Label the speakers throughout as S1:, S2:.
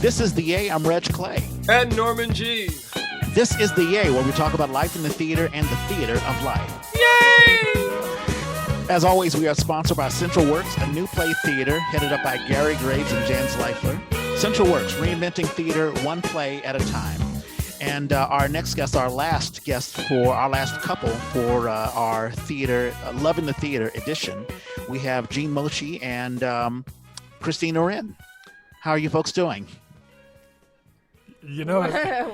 S1: This is The Yay. I'm Reg Clay.
S2: And Norman G.
S1: This is The Yay, where we talk about life in the theater and the theater of life.
S2: Yay!
S1: As always, we are sponsored by Central Works, a new play theater headed up by Gary Graves and Jan Leifler. Central Works, reinventing theater one play at a time. And our next guest, our last couple for our theater, Love in the Theater edition, we have Gene Mocsy and Christine Oren. How are you folks doing?
S3: You know,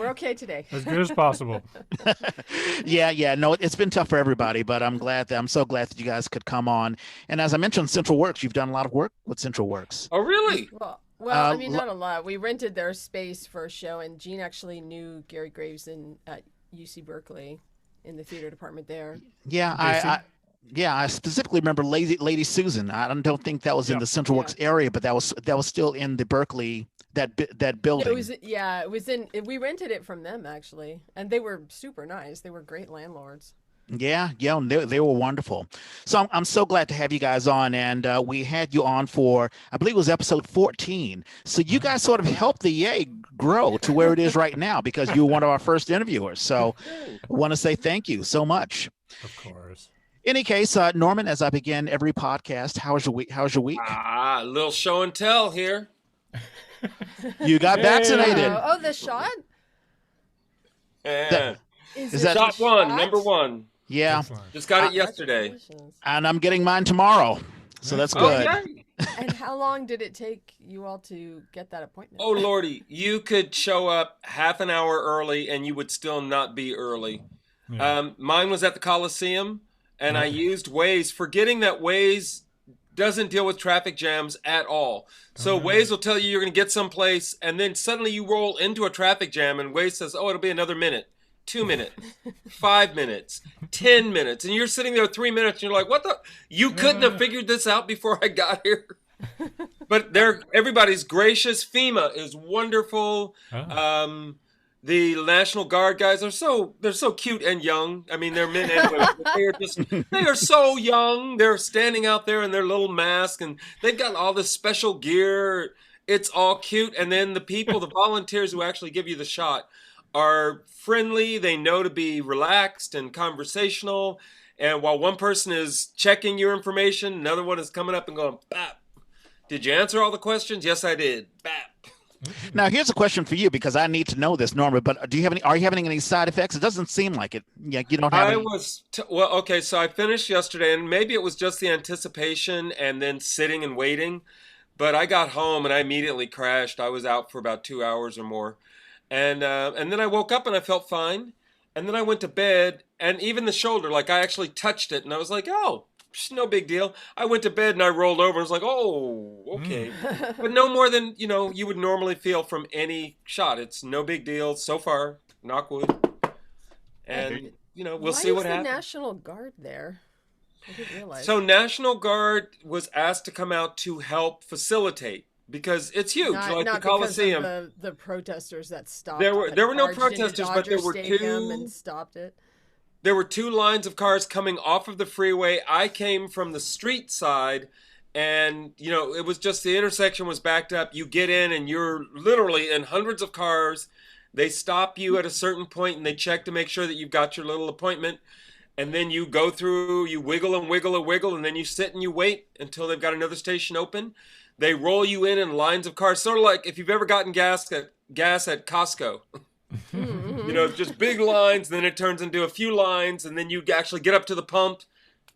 S4: we're okay today.
S3: As good as possible.
S1: Yeah. No, it's been tough for everybody, but I'm so glad that you guys could come on. And as I mentioned, Central Works, you've done a lot of work with Central Works.
S2: Oh, really?
S4: Well, I mean, not a lot. We rented their space for a show, and Gene actually knew Gary Graves at UC Berkeley in the theater department there.
S1: Yeah, I specifically remember Lady Susan. I don't think that was in the Central Works area, but that was still in the Berkeley that building.
S4: It was in. We rented it from them actually, and they were super nice. They were great landlords.
S1: Yeah, they were wonderful. So I'm so glad to have you guys on, and we had you on for, I believe it was episode 14. So you guys sort of helped the Yay grow to where it is right now because you were one of our first interviewers. So I want to say thank you so much.
S3: Of course.
S1: Any case, Norman, as I begin every podcast, how's your week?
S2: A little show and tell here.
S1: You got vaccinated.
S4: Oh, the shot?
S2: Yeah.
S1: Is that
S2: shot one, number one?
S1: Yeah.
S2: Just got it yesterday.
S1: And I'm getting mine tomorrow. So that's good.
S2: Oh, yeah.
S4: And how long did it take you all to get that appointment?
S2: Oh, Lordy. You could show up half an hour early and you would still not be early. Yeah. Mine was at the Coliseum, and I used Waze, forgetting that Waze doesn't deal with traffic jams at all. So Waze will tell you you're going to get someplace, and then suddenly you roll into a traffic jam, and Waze says, oh, it'll be another minute. 2 minutes, 5 minutes, 10 minutes. And you're sitting there 3 minutes and you're like, what the? You couldn't have figured this out before I got here. But everybody's gracious. FEMA is wonderful. The National Guard guys they're so cute and young. I mean, they're men and women. They are so young. They're standing out there in their little mask and they've got all this special gear. It's all cute. And then the volunteers who actually give you the shot are friendly. They know to be relaxed and conversational. And while one person is checking your information, another one is coming up and going, bap. Did you answer all the questions? Yes, I did. Bap.
S1: Now, here's a question for you because I need to know this, Norma, but are you having any side effects? It doesn't seem like it. Yeah, you don't have any.
S2: So I finished yesterday, and maybe it was just the anticipation and then sitting and waiting. But I got home, and I immediately crashed. I was out for about 2 hours or more. And then I woke up and I felt fine. And then I went to bed and even the shoulder, like I actually touched it and I was like, oh, no big deal. I went to bed and I rolled over and was like, oh, okay. But no more than, you would normally feel from any shot. It's no big deal so far, knock wood. And, we'll see what happens.
S4: Why is the National Guard there? I didn't realize.
S2: So National Guard was asked to come out to help facilitate. Because it's huge, like the Coliseum.
S4: Not because of the protesters that stopped.
S2: There were no protesters, but there were two.
S4: And stopped it.
S2: There were two lines of cars coming off of the freeway. I came from the street side, and it was just the intersection was backed up. You get in, and you're literally in hundreds of cars. They stop you at a certain point, and they check to make sure that you've got your little appointment. And then you go through, you wiggle and wiggle and wiggle, and then you sit and you wait until they've got another station open. They roll you in lines of cars, sort of like if you've ever gotten gas at Costco. Just big lines, then it turns into a few lines, and then you actually get up to the pump.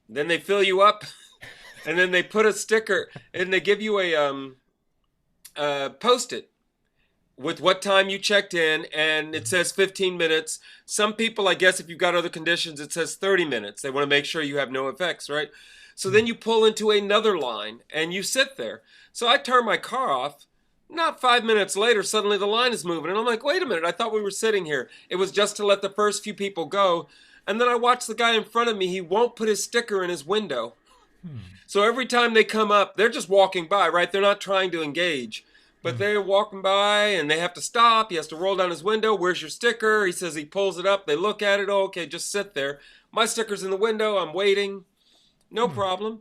S2: Then they fill you up, and then they put a sticker, and they give you a Post-it with what time you checked in, and it says 15 minutes. Some people, I guess, if you've got other conditions, it says 30 minutes. They want to make sure you have no effects, right? So then you pull into another line, and you sit there. So I turn my car off. Not 5 minutes later, suddenly the line is moving. And I'm like, wait a minute, I thought we were sitting here. It was just to let the first few people go. And then I watch the guy in front of me. He won't put his sticker in his window. So every time they come up, they're just walking by, right? They're not trying to engage. But they're walking by, and they have to stop. He has to roll down his window. Where's your sticker? He says he pulls it up. They look at it. Oh, okay, just sit there. My sticker's in the window. I'm waiting. No problem.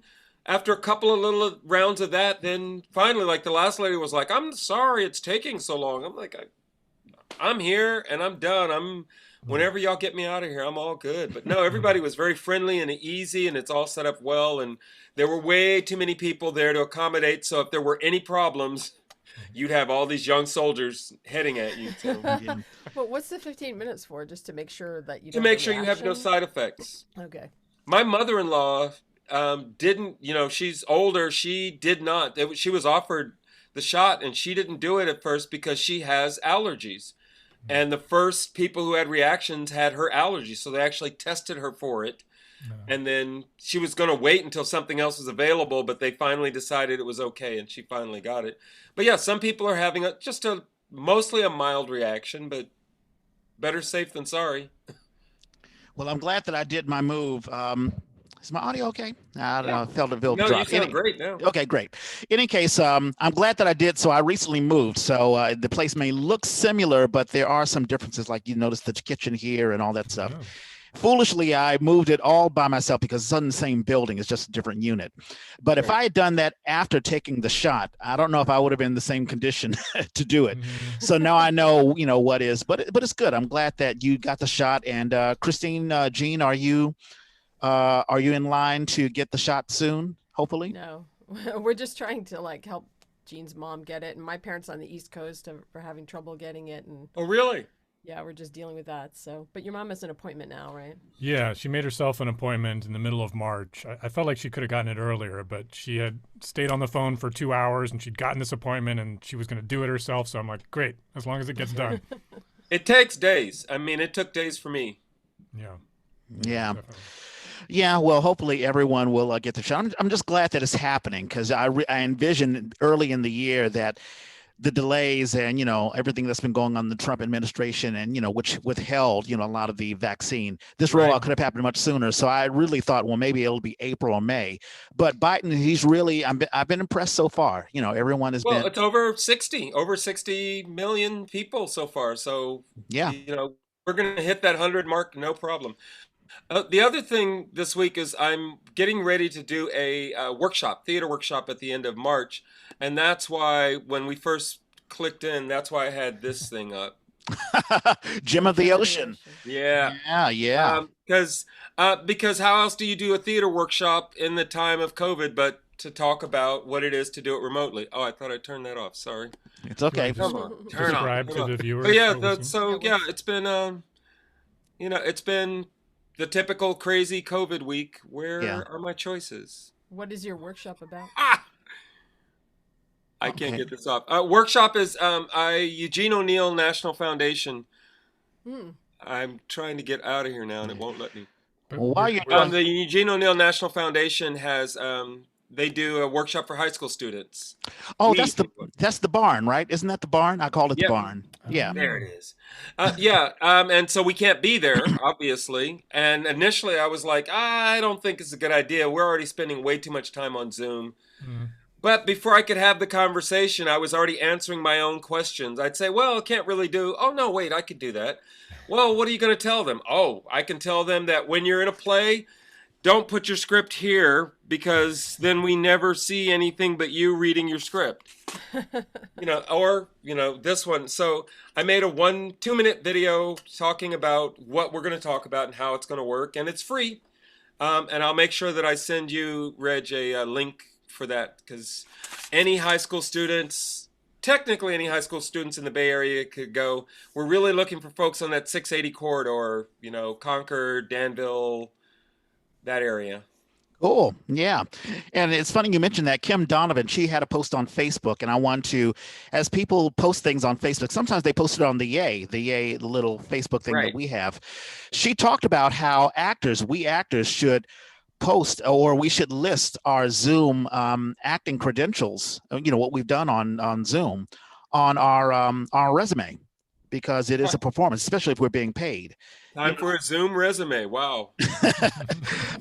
S2: after a couple of little rounds of that, then finally, like the last lady was like, "I'm sorry it's taking so long." I'm like, I'm here and I'm done. Whenever y'all get me out of here, I'm all good. But no, everybody was very friendly and easy, and it's all set up well. And there were way too many people there to accommodate. So if there were any problems, you'd have all these young soldiers heading at you. So,
S1: Yeah.
S4: But what's the 15 minutes for? Just to make sure that you
S2: to
S4: don't
S2: make
S4: have a
S2: sure you have no
S4: reaction?
S2: side effects.
S4: Okay.
S2: My mother-in-law didn't, she's older. She did not. She was offered the shot, and she didn't do it at first because she has allergies. And the first people who had reactions had her allergies, so they actually tested her for it.
S3: No.
S2: And then she was going to wait until something else was available, but they finally decided it was okay, and she finally got it. But yeah, some people are having mostly a mild reaction, but better safe than sorry.
S1: Well, I'm glad that I did my move. Is my audio okay? I don't know. I felt a little
S2: No,
S1: drop.
S2: you sound great now.
S1: Okay, great. In any case, I'm glad that I did. So I recently moved. So the place may look similar, but there are some differences. Like you notice the kitchen here and all that stuff.
S3: Oh.
S1: Foolishly, I moved it all by myself because it's in the same building. It's just a different unit. But if I had done that after taking the shot, I don't know if I would have been in the same condition to do it. So now I know, what is. But it's good. I'm glad that you got the shot. And Christine, Jean, are you in line to get the shot soon? Hopefully.
S4: No, we're just trying to help Jean's mom get it, and my parents on the East Coast are having trouble getting it, and
S2: Oh, really?
S4: yeah, we're just dealing with that. So, but your mom has an appointment now, right?
S3: Yeah, she made herself an appointment in the middle of March. I felt like she could have gotten it earlier, but she had stayed on the phone for 2 hours and she'd gotten this appointment and she was going to do it herself. So I'm like, great, as long as it gets done.
S2: It takes days. I mean, it took days for me.
S3: Yeah.
S1: Yeah.
S3: Definitely.
S1: Yeah, well, hopefully everyone will get the shot. I'm just glad that it's happening because I envisioned early in the year that the delays and, everything that's been going on in the Trump administration and, which withheld, a lot of the vaccine. This
S2: Right.
S1: rollout could have happened much sooner. So I really thought, well, maybe it'll be April or May. But Biden, he's really, I've been impressed so far. Everyone has
S2: Well,
S1: been.
S2: it's over 60 million people so far. So,
S1: Yeah.
S2: we're going to hit that 100 mark, no problem. The other thing this week is I'm getting ready to do a theater workshop at the end of March. And that's why when we first clicked in, that's why I had this thing up.
S1: Gem of the Ocean.
S2: Yeah.
S1: Yeah.
S2: Because how else do you do a theater workshop in the time of COVID but to talk about what it is to do it remotely? Oh, I thought I turned that off. Sorry.
S1: It's okay.
S2: Come on. Turn
S3: Describe
S2: on.
S3: to the viewers.
S2: But yeah,
S3: who listen.
S2: it's been it's been the typical crazy COVID week. Where are my choices?
S4: What is your workshop about?
S2: I can't
S1: Okay.
S2: get this off. Workshop is Eugene O'Neill National Foundation.
S4: Hmm.
S2: I'm trying to get out of here now, and it won't let me.
S3: But
S1: Well, while
S3: we're-
S1: you're
S3: we're-
S2: The Eugene O'Neill National Foundation has they do a workshop for high school students.
S1: Oh,
S2: Neat.
S1: that's the barn, right? Isn't that the barn? I called it the
S2: Yep.
S1: barn. Yeah.
S2: There it is. And so we can't be there, obviously. And initially I was like, I don't think it's a good idea. We're already spending way too much time on Zoom.
S3: Mhm.
S2: But before I could have the conversation, I was already answering my own questions. I'd say, well, I can't really do. Oh, no, wait, I could do that. Well, what are you going to tell them? Oh, I can tell them that when you're in a play, don't put your script here because then we never see anything but you reading your script. This one. So I made a 2-minute video talking about what we're going to talk about and how it's going to work. And it's free. And I'll make sure that I send you, Reg, a link for that because technically any high school students in the Bay Area could go. We're really looking for folks on that 680 corridor, Concord, Danville, that area.
S1: Oh, yeah. And it's funny you mentioned that. Kim Donovan, she had a post on Facebook, and I want to, as people post things on Facebook, sometimes they post it on the little Facebook thing
S2: Right.
S1: that we have. She talked about how we actors should post or we should list our Zoom acting credentials, what we've done on Zoom on our resume because it is a performance, especially if we're being paid.
S2: Time for a Zoom resume. Wow.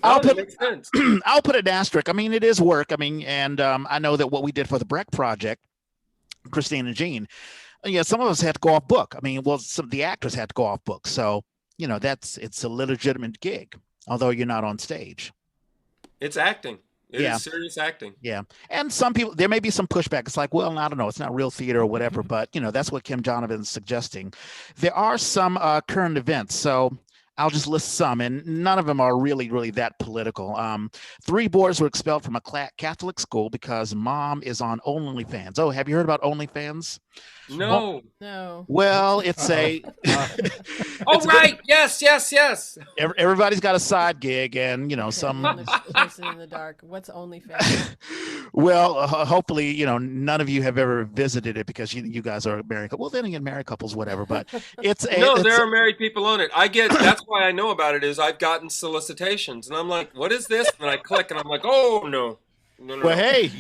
S1: I'll
S2: That
S1: put
S2: makes sense.
S1: I'll put an asterisk. I mean, it is work. I mean, and I know that what we did for the Breck project, Christine and Jean, some of us had to go off book. I mean, some of the actors had to go off book. So, it's a legitimate gig, although you're not on stage.
S2: It's acting. It
S1: Yeah.
S2: is serious acting.
S1: Yeah. And some people, there may be some pushback. It's like, well, I don't know. It's not real theater or whatever, but that's what Kim Donovan's suggesting. There are some current events. So I'll just list some, and none of them are really, really that political. 3 boys were expelled from a Catholic school because mom is on OnlyFans. Oh, have you heard about OnlyFans?
S2: No.
S4: No.
S1: Well, it's a.
S2: Oh, right. Yes.
S1: Everybody's got a side gig, and some.
S4: Person in the dark. What's OnlyFans?
S1: Well, hopefully, none of you have ever visited it because you guys are married. Well, then again, married couples, whatever. But it's
S2: there are married people on it. That's why I know about it. Is I've gotten solicitations, and I'm like, what is this? And I click, and I'm like, oh no.
S1: Well, hey,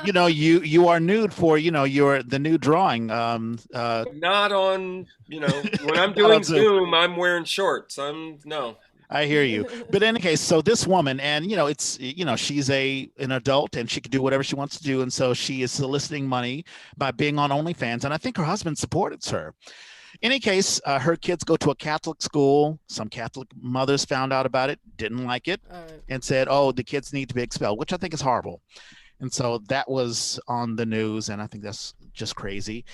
S1: you are nude for the new drawing.
S2: Not on when I'm doing Zoom, I'm wearing shorts. No.
S1: I hear you. But in any case, so this woman, and it's she's an adult and she can do whatever she wants to do, and so she is soliciting money by being on OnlyFans, and I think her husband supports her. In any case, her kids go to a Catholic school. Some Catholic mothers found out about it, didn't like it, and said, oh, the kids need to be expelled, which I think is horrible. And so that was on the news, and I think that's just crazy.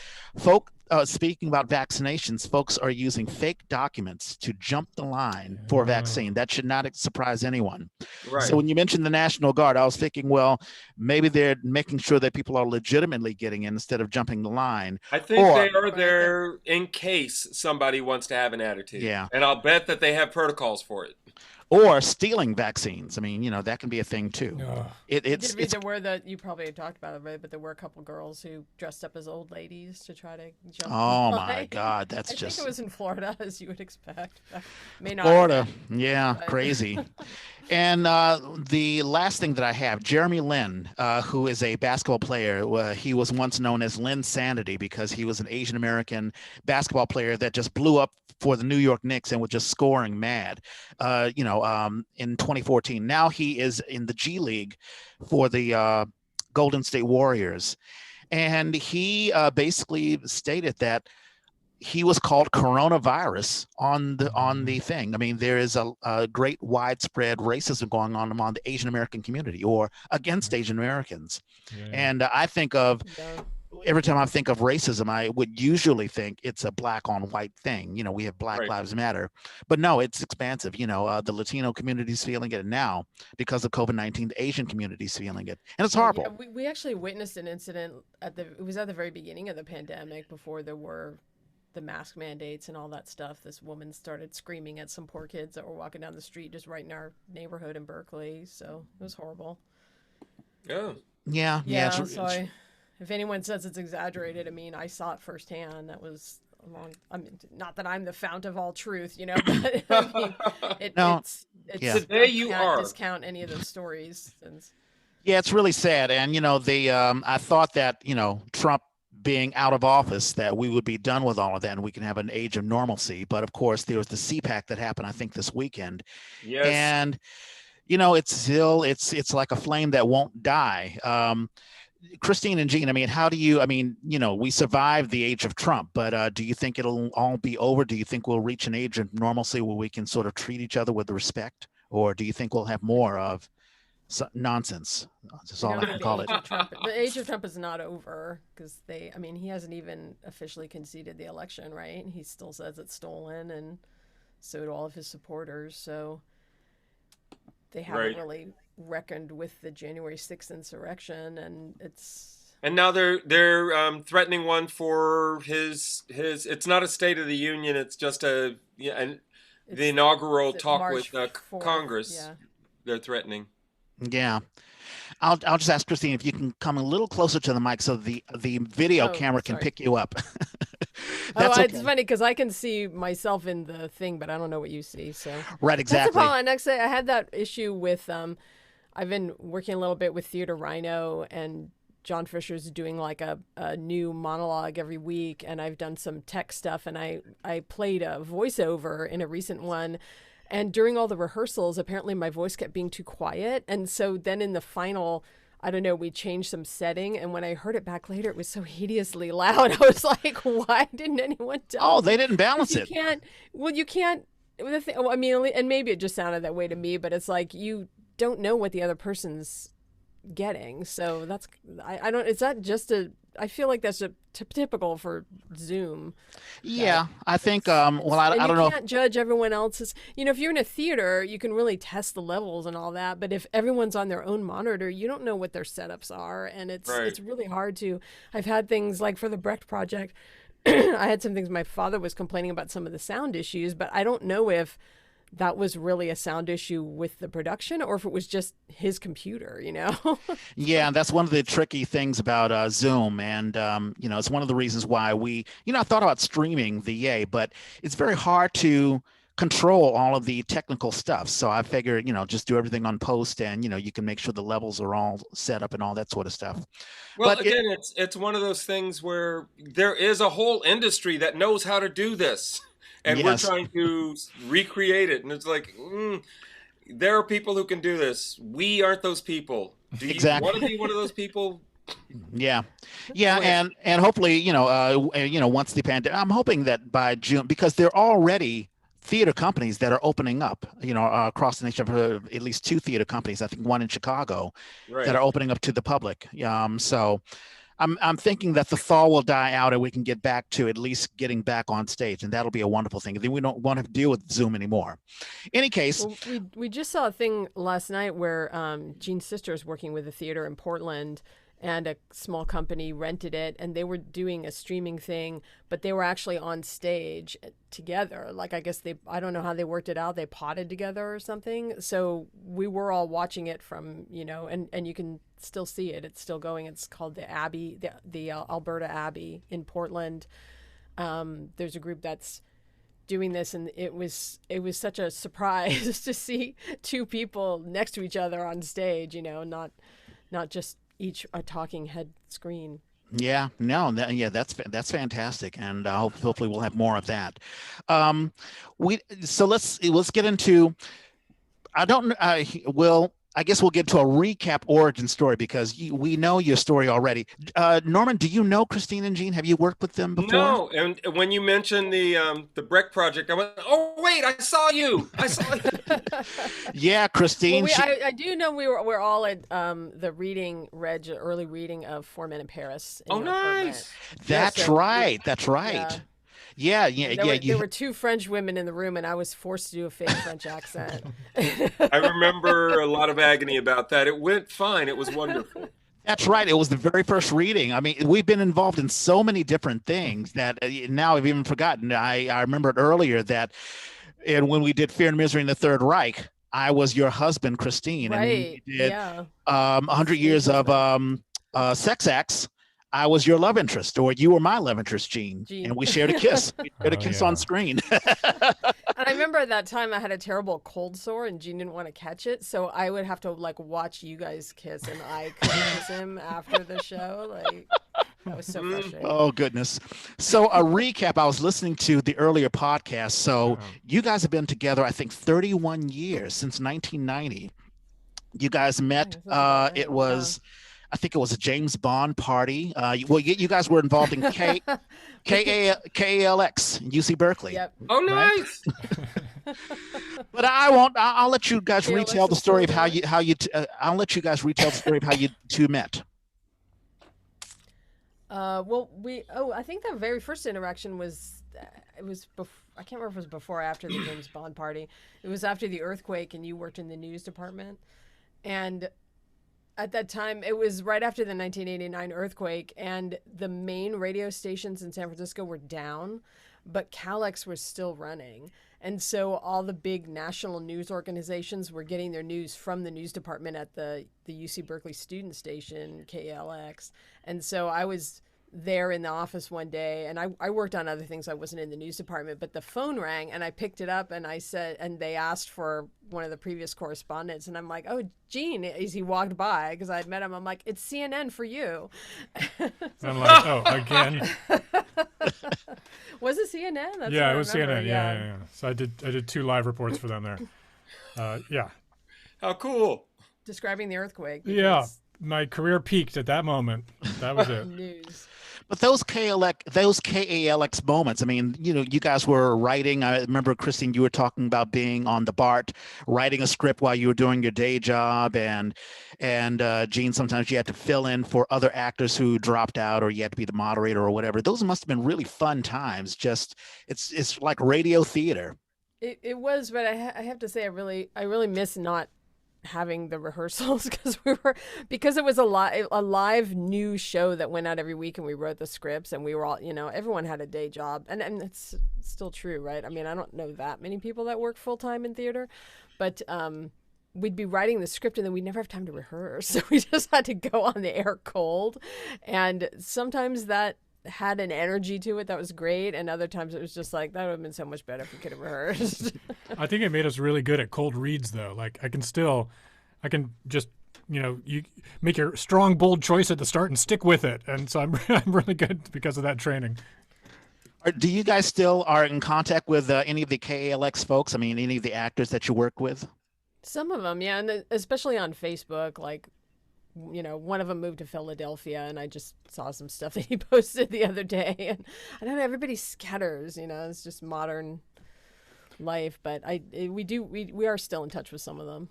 S1: Speaking about vaccinations, folks are using fake documents to jump the line for a vaccine. That should not surprise anyone.
S2: Right.
S1: So when you mentioned the National Guard, I was thinking, well, maybe they're making sure that people are legitimately getting in instead of jumping the line.
S2: I think they are there in case somebody wants to have an attitude.
S1: Yeah.
S2: And I'll bet that they have protocols for it.
S1: Or stealing vaccines. I mean, that can be a thing too.
S4: There were you probably had talked about it, right? But there were a couple girls who dressed up as old ladies to try to jump.
S1: Oh my God, that's
S4: I
S1: just.
S4: think it was in Florida, as you would expect. May not.
S1: Florida, yeah, crazy. And the last thing that I have, Jeremy Lin, who is a basketball player. He was once known as Lin Sanity because he was an Asian American basketball player that just blew up for the New York Knicks and was just scoring mad, in 2014. Now he is in the G League for the Golden State Warriors. And he basically stated that he was called coronavirus on the thing. I mean, there is a great widespread racism going on among the Asian American community or against Asian Americans. Yeah. And I think of... Every time I think of racism, I would usually think it's a black on white thing. We have Black Lives Matter, but no, it's expansive. The Latino community's feeling it, and now because of COVID-19, the Asian community's feeling it, and it's horrible.
S4: Yeah, we actually witnessed an incident it was at the very beginning of the pandemic before there were the mask mandates and all that stuff. This woman started screaming at some poor kids that were walking down the street just right in our neighborhood in Berkeley. So it was horrible.
S1: Yeah.
S4: If anyone says it's exaggerated, I mean, I saw it firsthand. That was not that I'm the fount of all truth, but I mean, it's
S2: today you are.
S4: Discount any of those stories.
S1: Yeah, it's really sad. And, I thought that, Trump being out of office, that we would be done with all of that and we can have an age of normalcy. But of course, there was the CPAC that happened, I think, this weekend.
S2: Yes.
S1: And, it's still, it's like a flame that won't die. Christine and Jean, we survived the age of Trump, but do you think it'll all be over? Do you think we'll reach an age of normalcy where we can sort of treat each other with respect? Or do you think we'll have more of nonsense? That's all I can call it.
S4: The age of Trump is not over because he hasn't even officially conceded the election, right? He still says it's stolen, and so do all of his supporters. So they haven't really reckoned with the January 6th insurrection, and
S2: now they're threatening one for his it's not a State of the Union, it's just the inaugural talk with Congress. Yeah. They're threatening.
S1: Yeah. I'll just ask Christine if you can come a little closer to the mic so the video camera can pick you up.
S4: It's funny because I can see myself in the thing, but I don't know what you see. So
S1: right, exactly.
S4: That's the problem. Next, I had that issue with I've been working a little bit with Theater Rhino, and John Fisher's doing like a new monologue every week, and I've done some tech stuff, and I played a voiceover in a recent one. And during all the rehearsals, apparently my voice kept being too quiet. And so then in the final, I don't know, we changed some setting. And when I heard it back later, it was so hideously loud. I was like, why didn't anyone tell me?
S1: Oh, they didn't balance it.
S4: You can't. And maybe it just sounded that way to me, but it's like you don't know what the other person's getting. So that's I don't. Is that just a? I feel like that's a typical for Zoom.
S1: Yeah, I think. Well,
S4: And
S1: I
S4: you
S1: don't know.
S4: can't judge everyone else's. If you're in a theater, you can really test the levels and all that. But if everyone's on their own monitor, you don't know what their setups are, and
S2: Right.
S4: it's really hard to. I've had things like for the Brecht project, I had some things. My father was complaining about some of the sound issues, but I don't know if that was really a sound issue with the production or if it was just his computer.
S1: Yeah, that's one of the tricky things about Zoom, and it's one of the reasons why I thought about streaming the Yay, but it's very hard to control all of the technical stuff. So I figured, just do everything on post, and you can make sure the levels are all set up and all that sort of stuff.
S2: Well,
S1: But
S2: again, it's one of those things where there is a whole industry that knows how to do this, and we're
S1: yes,
S2: trying to recreate it. And it's like, there are people who can do this. We aren't those people. Do you
S1: exactly.
S2: want to be one of those people?
S1: Yeah,
S2: Go ahead.
S1: and hopefully, once the pandemic, I'm hoping that by June, because there are already theater companies that are opening up, across the nation. At least 2 theater companies, I think one in Chicago, that
S2: Right.
S1: are opening up to the public. So I'm thinking that the thaw will die out and we can get back to at least getting back on stage, and that'll be a wonderful thing. Then we don't want to deal with Zoom anymore. Any case,
S4: Well, we just saw a thing last night where Gene's sister is working with a theater in Portland, and a small company rented it, and they were doing a streaming thing, but they were actually on stage together. Like, I guess I don't know how they worked it out. They potted together or something. So we were all watching it from, and you can still see it. It's still going. It's called the Abbey, the Alberta Abbey in Portland. There's a group that's doing this, and it was such a surprise to see 2 people next to each other on stage, not just each a talking head screen.
S1: yeah, no, that's fantastic, and hopefully we'll have more of that. Let's get into. I don't. I guess we'll get to a recap origin story because we know your story already. Norman, do you know Christine and Gene? Have you worked with them before?
S2: No, and when you mentioned the Brecht project, I went, "Oh wait, I saw you! I saw you!"
S1: Yeah, Christine.
S4: Well, I do know we're all at the early reading of 4 Men in Paris.
S2: Oh, nice.
S1: That's right. That's right. Yeah,
S4: There were 2 French women in the room, and I was forced to do a fake French accent.
S2: I remember a lot of agony about that. It went fine. It was wonderful.
S1: That's right. It was the very first reading. I mean, we've been involved in so many different things that now I've even forgotten. I remembered earlier that when we did Fear and Misery in the Third Reich, I was your husband, Christine.
S4: Right.
S1: And we did
S4: Yeah.
S1: 100 Years of Sex Acts. I was your love interest, or you were my love interest, Gene. And we shared a kiss. We shared a kiss on screen.
S4: And I remember at that time I had a terrible cold sore, and Gene didn't want to catch it, so I would have to watch you guys kiss, and I could kiss him after the show. That was so frustrating.
S1: Oh goodness! So a recap. I was listening to the earlier podcast. So you guys have been together, I think, 31 years since 1990. You guys met. It was. I think it was a James Bond party. You guys were involved in KALX, UC Berkeley.
S4: Yep.
S2: Oh, nice.
S1: Right? But I won't. I'll let you guys retell the story of how you. I'll let you guys retell the story of how you 2 met.
S4: I think the very first interaction was, I can't remember if it was before or after the James Bond party. It was after the earthquake, and you worked in the news department. And at that time, it was right after the 1989 earthquake, and the main radio stations in San Francisco were down, but KALX was still running. And so all the big national news organizations were getting their news from the news department at the UC Berkeley student station, KALX. And so I was there in the office one day, and I worked on other things. I wasn't in the news department, but the phone rang, and I picked it up, and I said, and they asked for one of the previous correspondents, and I'm like, "Oh, Gene," as he walked by, because I had met him, I'm like, "It's CNN for you."
S3: I'm like, "Oh, again."
S4: Was it CNN? That's
S3: Yeah,
S4: what
S3: it was
S4: remember.
S3: CNN. Yeah. So I did 2 live reports for them there. Yeah.
S2: How cool.
S4: Describing the earthquake.
S3: Yeah. My career peaked at that moment. That was it.
S4: News.
S1: But those KALX moments, I mean, you guys were writing. I remember, Christine, you were talking about being on the BART, writing a script while you were doing your day job, and Gene, sometimes you had to fill in for other actors who dropped out, or you had to be the moderator or whatever. Those must have been really fun times. Just it's like radio theater.
S4: It was, but I have to say I really miss not having the rehearsals because it was a live new show that went out every week, and we wrote the scripts, and we were all, everyone had a day job, and it's still true, right? I mean, I don't know that many people that work full time in theater, but we'd be writing the script and then we'd never have time to rehearse, so we just had to go on the air cold, and sometimes that had an energy to it that was great, and other times it was just like, that would have been so much better if we could have rehearsed.
S3: I think it made us really good at cold reads, though. Like, I can just, you make your strong, bold choice at the start and stick with it. And so I'm really good because of that training.
S1: Do you guys still are in contact with any of the KALX folks? I mean, any of the actors that you work with?
S4: Some of them, yeah, and especially on Facebook, like, one of them moved to Philadelphia, and I just saw some stuff that he posted the other day. And I don't know, everybody scatters, it's just modern life. But we are still in touch with some of them.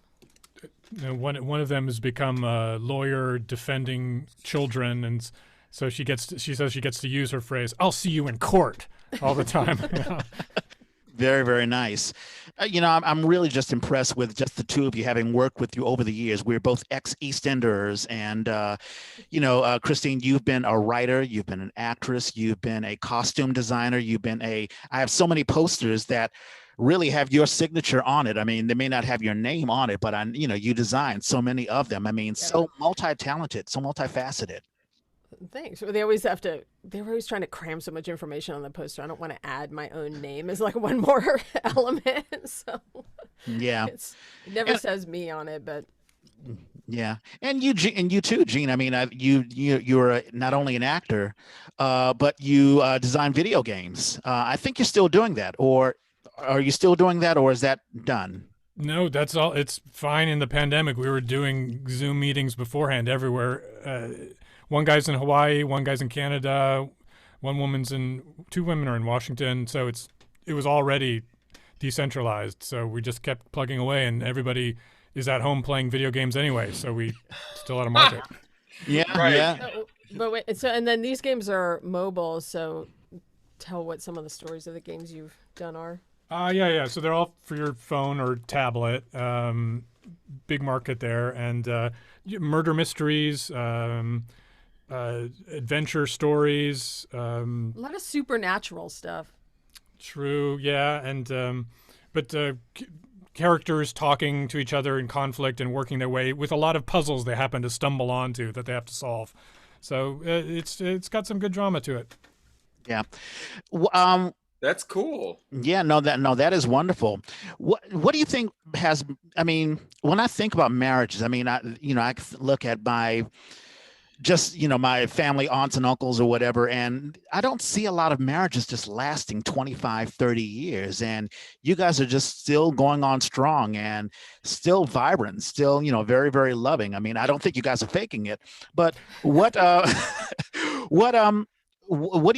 S3: One of them has become a lawyer defending children, and so she says she gets to use her phrase, "I'll see you in court," all the time.
S1: Very, very nice. I'm really just impressed with just the two of you, having worked with you over the years. We're both ex-Eastender'ers, and Christine, you've been a writer, you've been an actress, you've been a costume designer, I have so many posters that really have your signature on it. I mean, they may not have your name on it, but you designed so many of them. I mean, so multi-talented, so multifaceted.
S4: Thanks. Well, they're always trying to cram so much information on the poster. I don't want to add my own name as like one more element. So
S1: yeah,
S4: it never says me on it, but
S1: yeah. And you too, Gene. I mean, you're not only an actor, but you design video games. I think you're still doing that, or are you still doing that, or is that done?
S3: No, that's all. It's fine. In the pandemic, we were doing Zoom meetings beforehand everywhere. One guy's in Hawaii, one guy's in Canada, two women are in Washington. So it was already decentralized. So we just kept plugging away, and everybody is at home playing video games anyway. So we still out of market.
S1: Yeah,
S2: right.
S1: Yeah.
S4: But wait, and then these games are mobile. So tell what some of the stories of the games you've done are.
S3: Yeah. So they're all for your phone or tablet. Big market there, and murder mysteries. Adventure stories.
S4: A lot of supernatural stuff.
S3: True, yeah, and but characters talking to each other in conflict and working their way with a lot of puzzles they happen to stumble onto that they have to solve. So it's got some good drama to it.
S1: Yeah.
S2: That's cool.
S1: Yeah, that is wonderful. What do you think has? I mean, when I think about marriages, I mean, I look at my family, aunts and uncles or whatever, and I don't see a lot of marriages just lasting 25, 30 years. And you guys are just still going on strong and still vibrant, still, very, very loving. I mean, I don't think you guys are faking it, but what do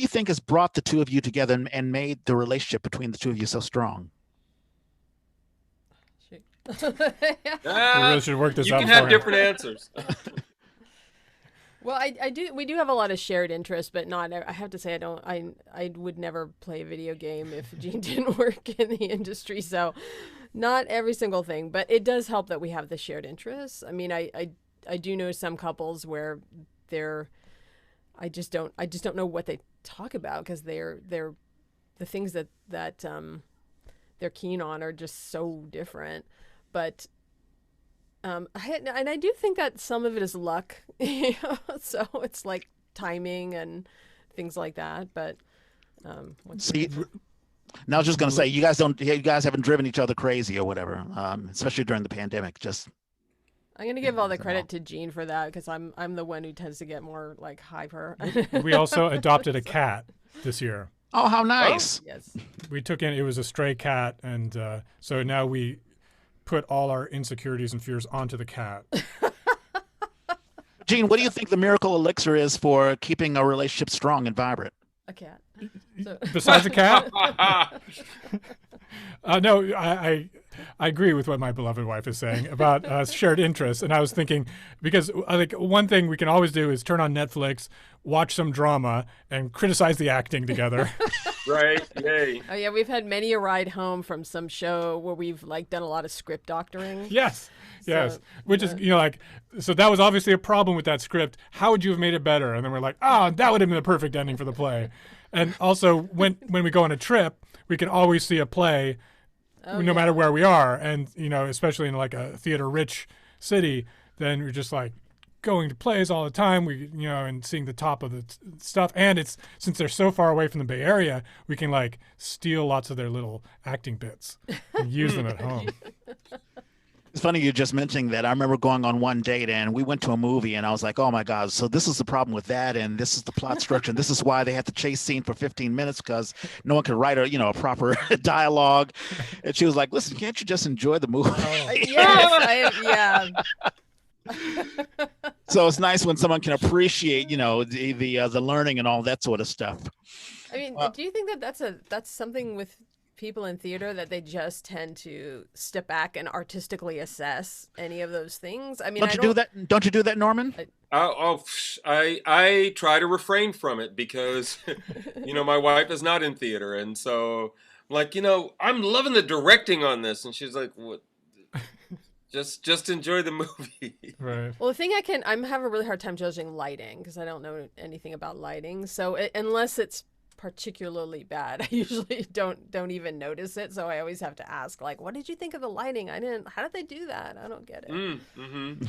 S1: you think has brought the two of you together and made the relationship between the two of you so strong?
S3: We really should work this out.
S2: You can have different answers.
S4: Well, we do have a lot of shared interests, but not, I have to say, I would never play a video game if Gene didn't work in the industry. So not every single thing, but it does help that we have the shared interests. I mean, I do know some couples where I just don't know what they talk about, because they're the things that they're keen on are just so different. But I do think that some of it is luck, so it's like timing and things like that. But
S1: now I was just going to say, you guys haven't driven each other crazy or whatever, especially during the pandemic.
S4: I'm going to give all the credit to Gene for that, because I'm the one who tends to get more like hyper.
S3: We also adopted a cat this year.
S1: Oh, how nice!
S4: Oh, yes,
S3: it was a stray cat, and so now we put all our insecurities and fears onto the cat.
S1: Gene, what do you think the miracle elixir is for keeping a relationship strong and vibrant?
S4: A cat. So.
S3: Besides a cat? No, I agree with what my beloved wife is saying about shared interests. And I was thinking, because I think one thing we can always do is turn on Netflix, watch some drama, and criticize the acting together.
S2: Right. Yay.
S4: Oh yeah, we've had many a ride home from some show where we've like done a lot of script doctoring.
S3: Yes. Yes.
S4: So,
S3: Which is, like, so that was obviously a problem with that script. How would you have made it better? And then we're like, that would have been the perfect ending for the play. And also, when we go on a trip, we can always see a play no matter where we are. And, especially in like a theater-rich city, then we're just like going to plays all the time, and seeing the top of the stuff. And it's, since they're so far away from the Bay Area, we can like steal lots of their little acting bits and use them at home.
S1: It's funny you just mentioning that. I remember going on one date and we went to a movie and I was like, oh my God, so this is the problem with that. And this is the plot structure. And this is why they had the chase scene for 15 minutes because no one could write a proper dialogue. And she was like, listen, can't you just enjoy the movie?
S4: Yes, yeah.
S1: So it's nice when someone can appreciate, the learning and all that sort of stuff.
S4: I mean, do you think that that's something with people in theater that they just tend to step back and artistically assess any of those things? I mean,
S1: Don't you do that, Norman?
S2: I try to refrain from it because, my wife is not in theater. And so I'm like, I'm loving the directing on this. And she's like, what? Just enjoy the movie.
S3: Right.
S4: Well, the thing I'm having a really hard time judging lighting because I don't know anything about lighting. So unless it's particularly bad, I usually don't even notice it. So I always have to ask, like, what did you think of the lighting? How did they do that? I don't get it.
S2: Mm-hmm.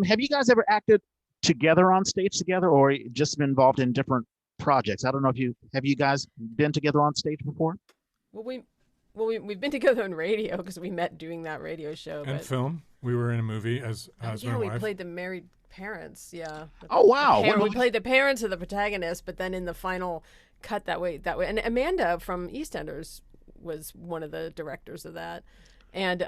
S1: Have you guys ever acted together on stage together or just been involved in different projects? I don't know have you guys been together on stage before?
S4: We've been together on radio because we met doing that radio show.
S3: And film. We were in a movie as
S4: yeah,
S3: my
S4: we
S3: wife.
S4: played the married parents. Yeah.
S1: Oh wow!
S4: We played the parents of the protagonist, but then in the final cut that way. And Amanda from EastEnders was one of the directors of that. And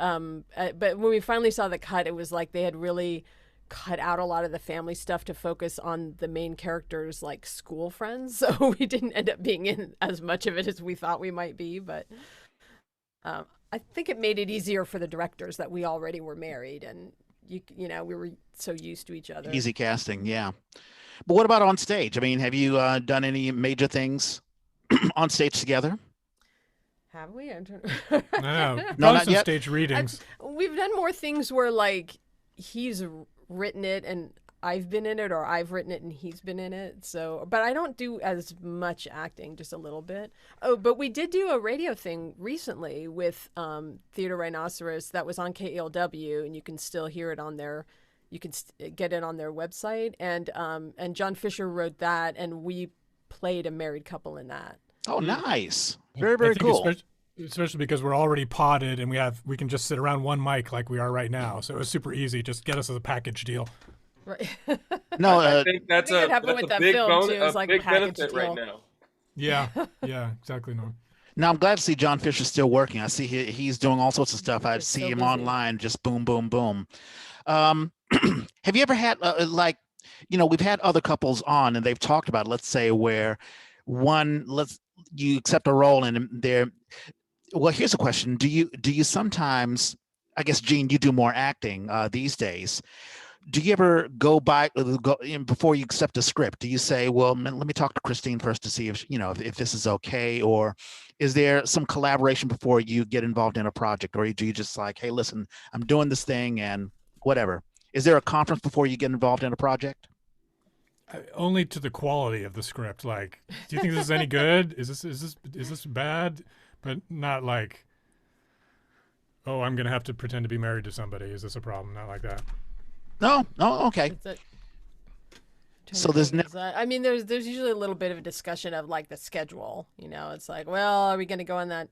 S4: but when we finally saw the cut, it was like they had really cut out a lot of the family stuff to focus on the main characters' like school friends. So we didn't end up being in as much of it as we thought we might be, but. I think it made it easier for the directors that we already were married and we were so used to each other.
S1: Easy casting, yeah. But what about on stage? I mean, have you done any major things on stage together?
S4: Have we?
S3: No,
S1: No,
S3: not
S1: not yet.
S3: stage readings.
S4: We've done more things where like he's written it and I've been in it, or I've written it and he's been in it. So, but I don't do as much acting, just a little bit. Oh, but we did do a radio thing recently with Theater Rhinoceros that was on KELW, and you can still hear it on their, you can get it on their website. And John Fisher wrote that, and we played a married couple in that.
S1: Oh, nice! Very, very cool.
S3: Especially because we're already potted and we can just sit around one mic like we are right now. So it was super easy. Just get us as a package deal.
S4: Right.
S1: No,
S2: I think that's a big benefit
S4: deal.
S2: right now.
S3: Yeah, exactly. No.
S1: Now I'm glad to see John Fisher's still working. I see he's doing all sorts of stuff. I see him
S4: busy.
S1: online, just boom, boom, boom. Have you ever had we've had other couples on and they've talked about, let's say, where you accept a role and they're. Well, here's a question: Do you sometimes? I guess, Gene, you do more acting these days. Do you ever go before you accept a script? Do you say, well, let me talk to Christine first to see if this is okay, or is there some collaboration before you get involved in a project, or do you just like, hey, listen, I'm doing this thing and whatever? Is there a conference before you get involved in a project?
S3: Only to the quality of the script. Like, do you think this is any good? Is this bad? But not like, oh, I'm gonna have to pretend to be married to somebody. Is this a problem? Not like that.
S1: No, okay. So there's
S4: I mean, there's usually a little bit of a discussion of like the schedule. It's like, well, are we going to go on that?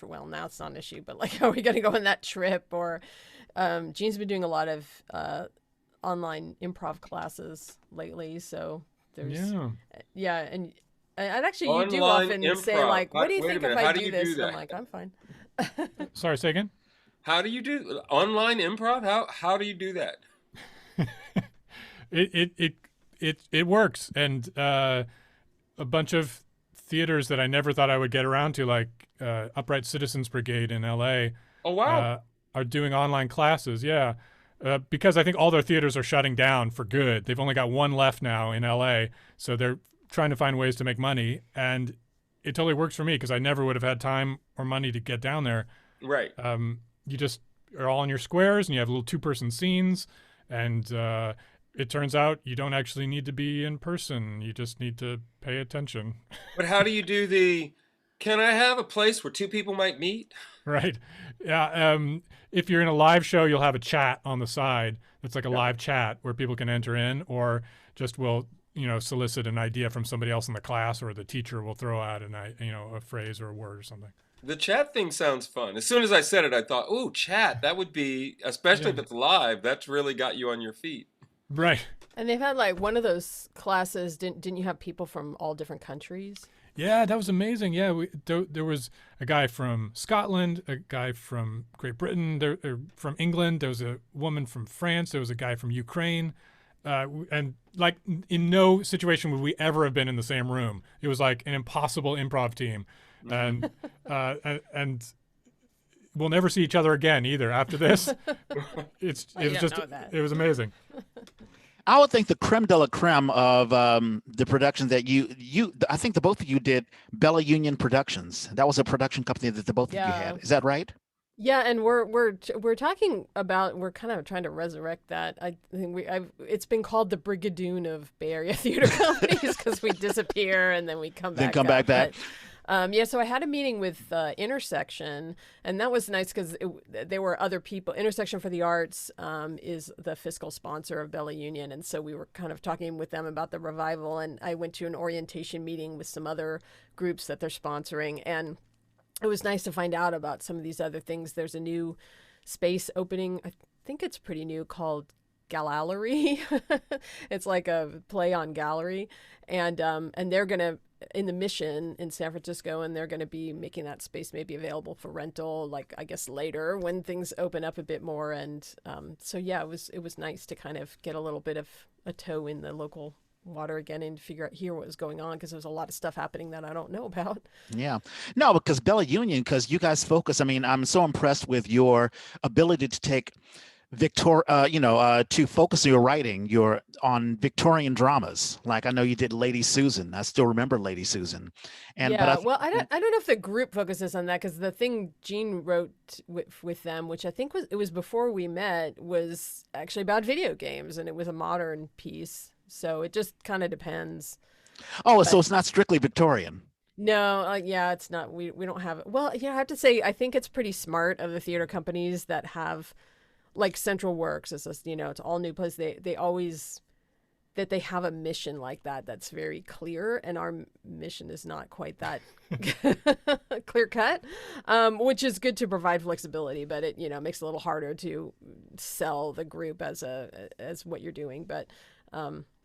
S4: Well, now it's not an issue, but like, are we going to go on that trip? Or Gene's been doing a lot of online improv classes lately, so there's and actually you do often say like, what do you think if I do this? I'm like, I'm fine.
S3: Sorry, say again.
S2: How do you do online improv? How do you do that?
S3: It works, and a bunch of theaters that I never thought I would get around to, like Upright Citizens Brigade in L.A.
S2: Oh, wow.
S3: Are doing online classes. Yeah, because I think all their theaters are shutting down for good. They've only got one left now in L.A., so they're trying to find ways to make money, and it totally works for me because I never would have had time or money to get down there.
S2: Right.
S3: You just are all in your squares, and you have little 2-person scenes, and it turns out you don't actually need to be in person. You just need to pay attention.
S2: But how do you do can I have a place where 2 people might meet?
S3: Right. Yeah. If you're in a live show, you'll have a chat on the side. It's like a live chat where people can enter in, or just will, solicit an idea from somebody else in the class, or the teacher will throw out a phrase or a word or something.
S2: The chat thing sounds fun. As soon as I said it, I thought, "Ooh, chat! That would be, especially if it's live. That's really got you on your feet."
S3: Right.
S4: And they've had like one of those classes. Didn't you have people from all different countries?
S3: Yeah, that was amazing. Yeah, there was a guy from Scotland, a guy from Great Britain, from England. There was a woman from France. There was a guy from Ukraine. And like in no situation would we ever have been in the same room. It was like an impossible improv team, and we'll never see each other again either after this. It was amazing.
S1: I would think the creme de la creme of the productions that I think the both of you did Bella Union Productions. That was a production company that the both of you had. Is that right?
S4: Yeah, and we're talking about, we're kind of trying to resurrect that. I think it's been called the Brigadoon of Bay Area theater companies because we disappear and then we come back. But, so I had a meeting with Intersection, and that was nice because there were other people. Intersection for the Arts is the fiscal sponsor of Bella Union, and so we were kind of talking with them about the revival. And I went to an orientation meeting with some other groups that they're sponsoring, and it was nice to find out about some of these other things. There's a new space opening. I think it's pretty new, called Gallery. It's like a play on gallery, and they're gonna in the Mission in San Francisco, and they're gonna be making that space maybe available for rental, like I guess later when things open up a bit more. And so yeah, it was nice to kind of get a little bit of a toe in the local water again and hear what was going on, because there's a lot of stuff happening that I don't know about.
S1: Yeah, no, because Bella Union, because you guys focus. I mean, I'm so impressed with your ability to take to focus your writing on Victorian dramas. Like I know you did Lady Susan. I still remember Lady Susan. And
S4: yeah, I don't know if the group focuses on that, because the thing Jean wrote with them, which I think was before we met, was actually about video games, and it was a modern piece. So it just kind of depends.
S1: Oh, so it's not strictly Victorian.
S4: No, it's not. We don't have it. Well, I have to say, I think it's pretty smart of the theater companies that have, like Central Works. It's just, it's all new place. They always, that they have a mission like that that's very clear, and our mission is not quite that clear cut, which is good to provide flexibility, but it makes it a little harder to sell the group as what you're doing. But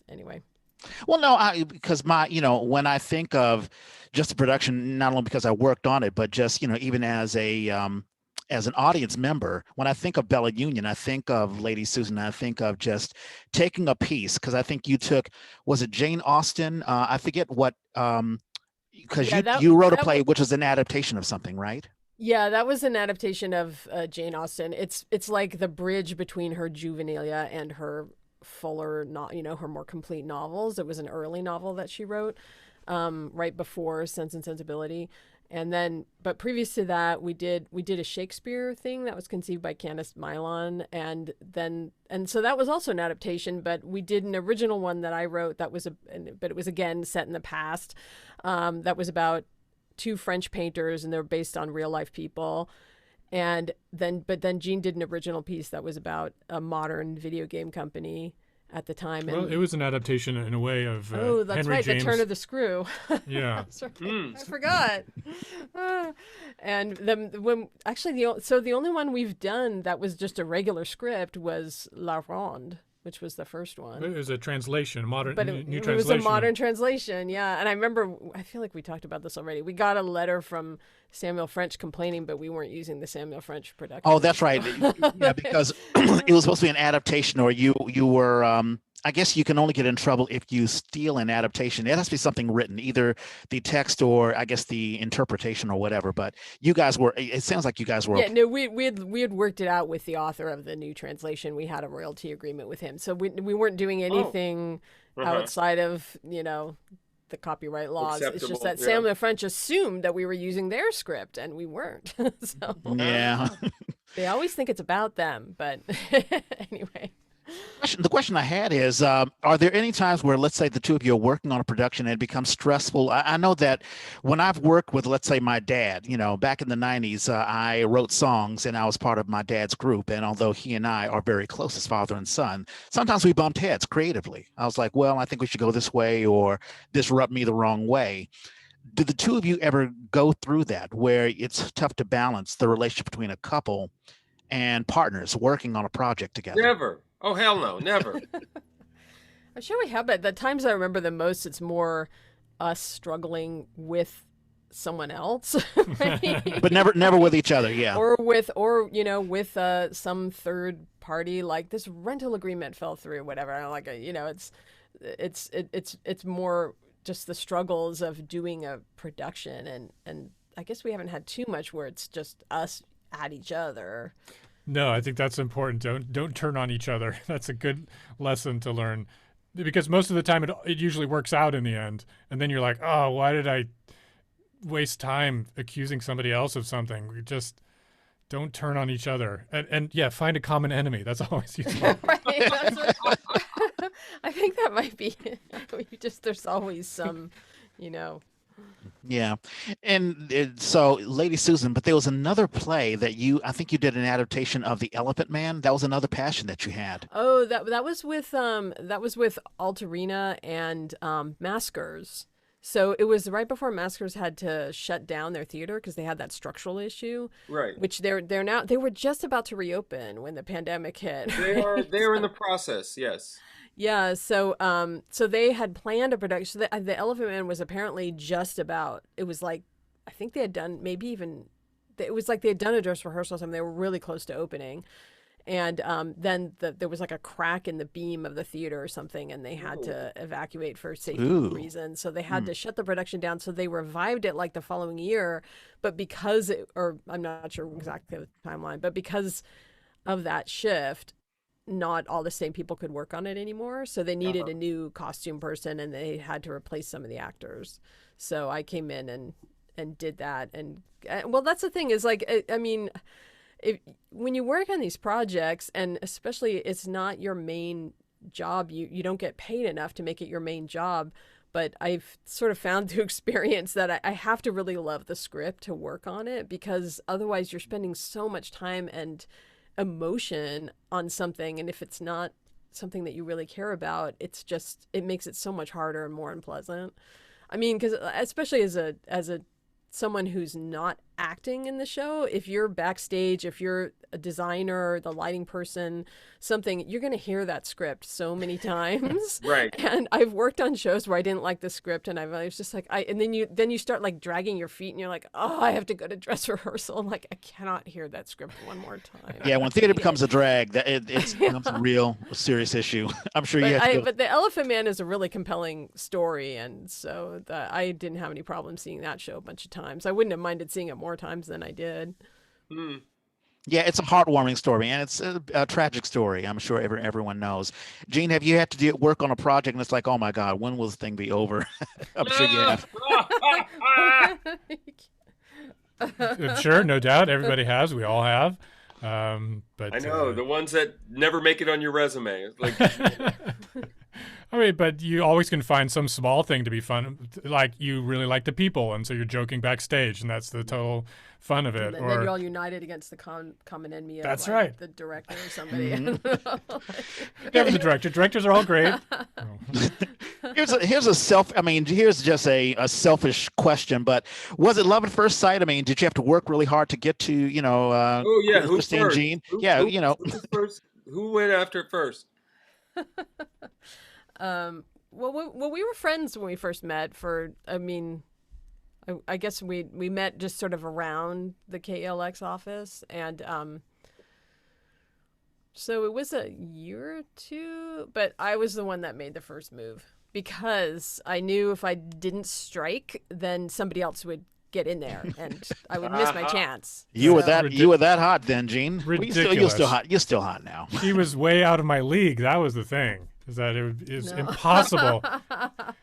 S4: anyway.
S1: Well, no, because when I think of just the production, not only because I worked on it, but just, even as an audience member, when I think of Bella Union, I think of Lady Susan, I think of just taking a piece, because I think you took, was it Jane Austen? I forget what, because you wrote a play, which was an adaptation of something, right?
S4: Yeah, that was an adaptation of Jane Austen. It's like the bridge between her juvenilia and her fuller, her more complete novels. It was an early novel that she wrote right before Sense and Sensibility. And then, but previous to that, we did a Shakespeare thing that was conceived by Candace Milon, and so that was also an adaptation. But we did an original one that I wrote but it was again set in the past. That was about 2 French painters, and they're based on real life people. And then Jean did an original piece that was about a modern video game company at the time.
S3: Well, it was an adaptation in a way of
S4: that's
S3: Henry
S4: right,
S3: James.
S4: The Turn of the Screw.
S3: Yeah.
S4: I forgot. And the only one we've done that was just a regular script was La Ronde, which was the first one.
S3: It was a translation, new translation.
S4: It was a modern translation, yeah. And I remember, I feel like we talked about this already. We got a letter from Samuel French complaining, but we weren't using the Samuel French production.
S1: Oh, that's right. Yeah, because it was supposed to be an adaptation, or you were, I guess you can only get in trouble if you steal an adaptation. It has to be something written, either the text or I guess the interpretation or whatever. But you guys were, it sounds like you guys were
S4: Yeah,
S1: okay.
S4: no, we had worked it out with the author of the new translation. We had a royalty agreement with him, so we weren't doing anything outside of the copyright laws. It's just
S2: Acceptable,
S4: that
S2: yeah.
S4: Salem and French assumed that we were using their script, and we weren't. So
S1: Yeah.
S4: they always think it's about them, but anyway.
S1: The question I had is, are there any times where, let's say, the two of you are working on a production and it becomes stressful? I know that when I've worked with, let's say, my dad, back in the 90s, I wrote songs and I was part of my dad's group. And although he and I are very close as father and son, sometimes we bumped heads creatively. I was like, well, I think we should go this way, or this rubbed me the wrong way. Do the two of you ever go through that where it's tough to balance the relationship between a couple and partners working on a project together?
S2: Never. Oh, hell no, never.
S4: I'm sure we have, but the times I remember the most, it's more us struggling with someone else, right?
S1: But never with each other. Yeah.
S4: Or with some third party, like this rental agreement fell through, whatever. Like it's more just the struggles of doing a production, and I guess we haven't had too much where it's just us at each other.
S3: No, I think that's important. Don't turn on each other. That's a good lesson to learn, because most of the time it usually works out in the end, and then you're like, oh, why did I waste time accusing somebody else of something? We just don't turn on each other, and yeah, find a common enemy. That's always useful.
S4: Right. I think that might be there's always some,
S1: Yeah. And so, Lady Susan, but there was another play that I think you did an adaptation of The Elephant Man. That was another passion that you had.
S4: Oh, that was with Altarina and Maskers. So it was right before Maskers had to shut down their theater because they had that structural issue.
S2: Right.
S4: Which they were just about to reopen when the pandemic hit.
S2: They're in the process, yes.
S4: Yeah, so they had planned a production. So the Elephant Man was apparently just about. It was like, I think they had done it was like they had done a dress rehearsal or something. They were really close to opening, and then there was like a crack in the beam of the theater or something, and they had to evacuate for safety reasons. So they had to shut the production down. So they revived it like the following year, but I'm not sure exactly the timeline, but because of that shift, not all the same people could work on it anymore. So they needed a new costume person, and they had to replace some of the actors. So I came in and did that. And well, that's the thing is, like, I mean, when you work on these projects, and especially it's not your main job, you don't get paid enough to make it your main job. But I've sort of found through experience that I have to really love the script to work on it, because otherwise you're spending so much time and emotion on something, and if it's not something that you really care about, it makes it so much harder and more unpleasant. I mean, because especially as a someone who's not acting in the show, if you're backstage, if you're a designer, the lighting person, something, you're going to hear that script so many times.
S2: Right.
S4: And I've worked on shows where I didn't like the script, and I was just like, and then you start like dragging your feet, and you're like, oh, I have to go to dress rehearsal. I'm like, I cannot hear that script one more time.
S1: Yeah, when theater becomes a drag, it becomes a real serious issue. I'm sure you have to
S4: But The Elephant Man is a really compelling story, and so I didn't have any problem seeing that show a bunch of times. I wouldn't have minded seeing it more times than I did.
S1: Yeah, it's a heartwarming story, and it's a tragic story. I'm sure everyone knows. Gene, have you had to work on a project and it's like, oh my God, when will this thing be over? I'm sure you have.
S3: Sure, no doubt. Everybody has. We all have. But
S2: I know, the ones that never make it on your resume. Like,
S3: I mean, but you always can find some small thing to be fun. Like you really like the people, and so you're joking backstage, and that's the total fun of it.
S4: And then you're all united against the common enemy of,
S3: that's
S4: like,
S3: right,
S4: the director or somebody.
S3: Yeah, the director. Directors are all great.
S1: Here's just a selfish question, but was it love at first sight? I mean, did you have to work really hard to get to,
S2: oh yeah, who
S1: Christine,
S2: first?
S1: Gene?
S2: Who went after it first?
S4: Well, we were friends when we first met. I guess we met just sort of around the KLX office, and So it was a year or two, but I was the one that made the first move because I knew if I didn't strike, then somebody else would get in there and I would miss my chance.
S1: You were
S4: So-
S1: that hot then, Gene. Well,
S3: Ridiculous.
S1: you're still hot. You're still hot now.
S3: She was way out of my league. That was the thing. Is that it is impossible.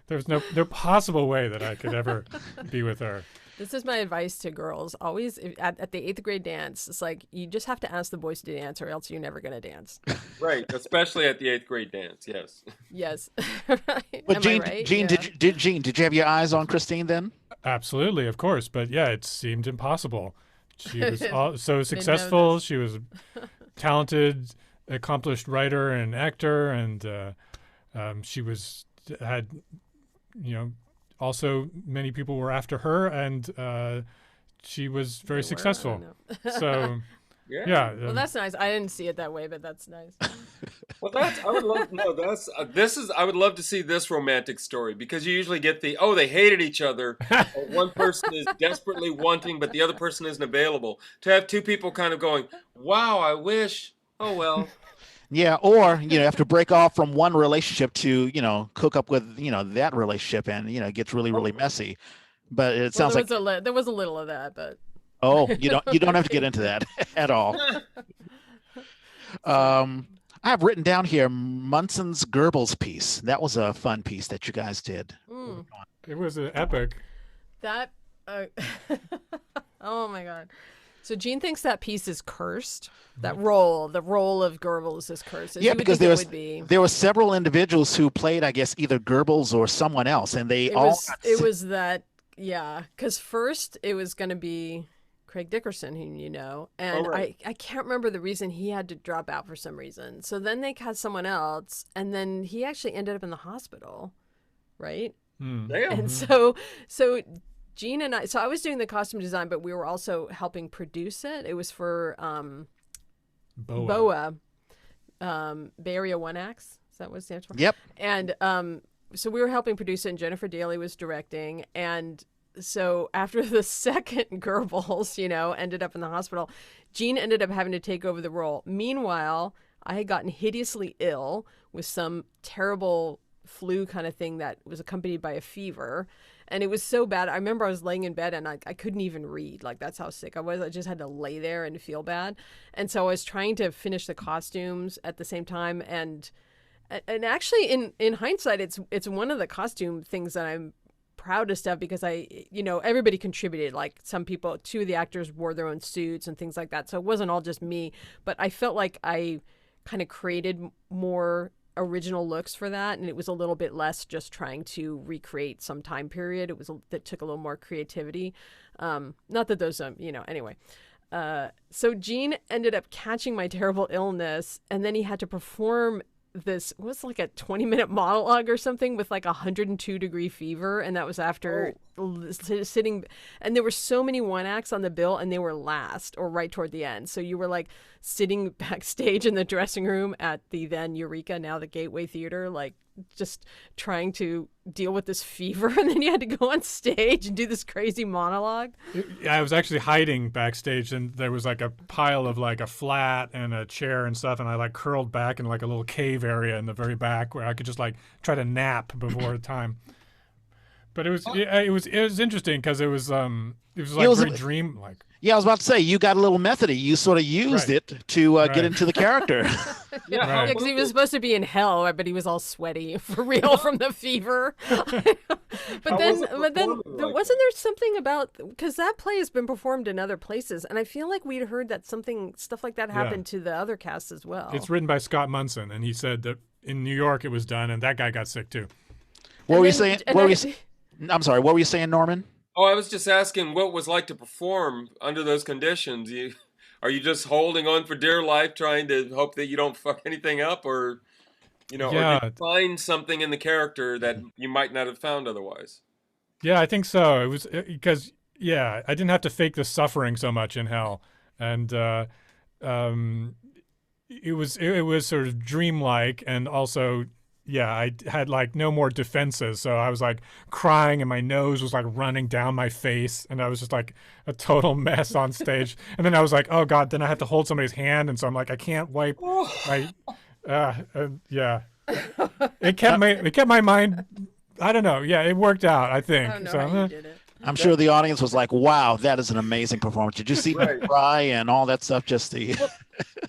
S3: There's no possible way that I could ever be with her.
S4: This is my advice to girls. Always at the 8th grade dance, it's like you just have to ask the boys to dance or else you're never going to dance.
S2: Right, especially at the 8th grade dance. Yes.
S4: Yes. Right?
S1: But
S4: Am
S1: Gene,
S4: I right?
S1: Gene,
S4: Yeah.
S1: did you have your eyes on Christine then?
S3: Absolutely, of course. But yeah, it seemed impossible. She was so
S4: know
S3: successful.
S4: this.
S3: She was talented, accomplished writer and actor, and she had, also many people were after her, and she was very
S4: They were?
S3: successful.
S4: I don't know.
S3: So
S2: Yeah.
S3: yeah,
S4: Well, that's nice. I didn't see it that way, but that's nice.
S2: Well, I would love no. I would love to see this romantic story because you usually get they hated each other. Or one person is desperately wanting, but the other person isn't available. To have two people kind of going, "Wow, I wish." Oh well.
S1: Yeah, or have to break off from one relationship to cook up with that relationship, and it gets really messy. But it sounds like
S4: there was a little of that, but
S1: you don't have to get into that at all. I have written down here Munson's Goebbels piece. That was a fun piece that you guys did.
S3: it was an epic.
S4: that. Oh my God. So Gene thinks that piece is cursed. That role, the role of Goebbels is cursed. as
S1: Yeah,
S4: you would
S1: because
S4: think
S1: there were several individuals who played, I guess, either Goebbels or someone else, and they
S4: it was that, yeah. Because first it was going to be Craig Dickerson, who and
S2: right.
S4: I can't remember the reason he had to drop out for some reason. So then they cast someone else, and then he actually ended up in the hospital, right?
S2: Damn.
S4: And so Gene and I was doing the costume design, but we were also helping produce it. It was for BOA, Bay Area One Acts. Is that what it stands for?
S1: Yep.
S4: And so we were helping produce it, and Jennifer Daly was directing. And so after the second Goebbels, ended up in the hospital, Gene ended up having to take over the role. Meanwhile, I had gotten hideously ill with some terrible flu kind of thing that was accompanied by a fever. And it was so bad. I remember I was laying in bed and I couldn't even read. Like, that's how sick I was. I just had to lay there and feel bad. And so I was trying to finish the costumes at the same time. And actually, in hindsight, it's one of the costume things that I'm proudest of because everybody contributed. Like, some people, two of the actors wore their own suits and things like that. So it wasn't all just me. But I felt like I kind of created more original looks for that, and it was a little bit less just trying to recreate some time period. That took a little more creativity. Not that those anyway. So Gene ended up catching my terrible illness, and then he had to perform this was like a 20-minute monologue or something with like 102-degree fever, and that was after sitting. And there were so many one acts on the bill, and they were last or right toward the end. So you were like sitting backstage in the dressing room at the then Eureka, now the Gateway Theater, like just trying to deal with this fever, and then you had to go on stage and do this crazy monologue.
S3: I was actually hiding backstage, and there was like a pile of like a flat and a chair and stuff, and I like curled back in like a little cave area in the very back where I could just like try to nap before time. But it was interesting because it was like very dream like.
S1: Yeah, I was about to say, you got a little methody. You sort of used
S3: Right.
S1: it to get into the character.
S2: Yeah,
S3: Right.
S4: Because he was supposed to be in hell, but he was all sweaty for real from the fever. But then wasn't there something about, because that play has been performed in other places, and I feel like we'd heard that stuff like that happened to the other cast as well.
S3: It's written by Scott Munson, and he said that in New York it was done, and that guy got sick too.
S1: What were you saying? I'm sorry. What were you saying, Norman?
S2: Oh, I was just asking what it was like to perform under those conditions. Are you just holding on for dear life, trying to hope that you don't fuck anything up, or or did you find something in the character that you might not have found otherwise?
S3: Yeah, I think so. It was because I didn't have to fake the suffering so much in hell, and it was sort of dreamlike, and also I had like no more defenses. So I was like crying and my nose was like running down my face and I was just like a total mess on stage. And then I was like, oh God, then I have to hold somebody's hand. And so I'm like, I can't wipe my, yeah. It kept my mind, I don't know. Yeah, it worked out, I think.
S4: I don't know how you did it.
S1: I'm sure the audience was like, wow, that is an amazing performance. Did you see me cry and all that stuff? Just the...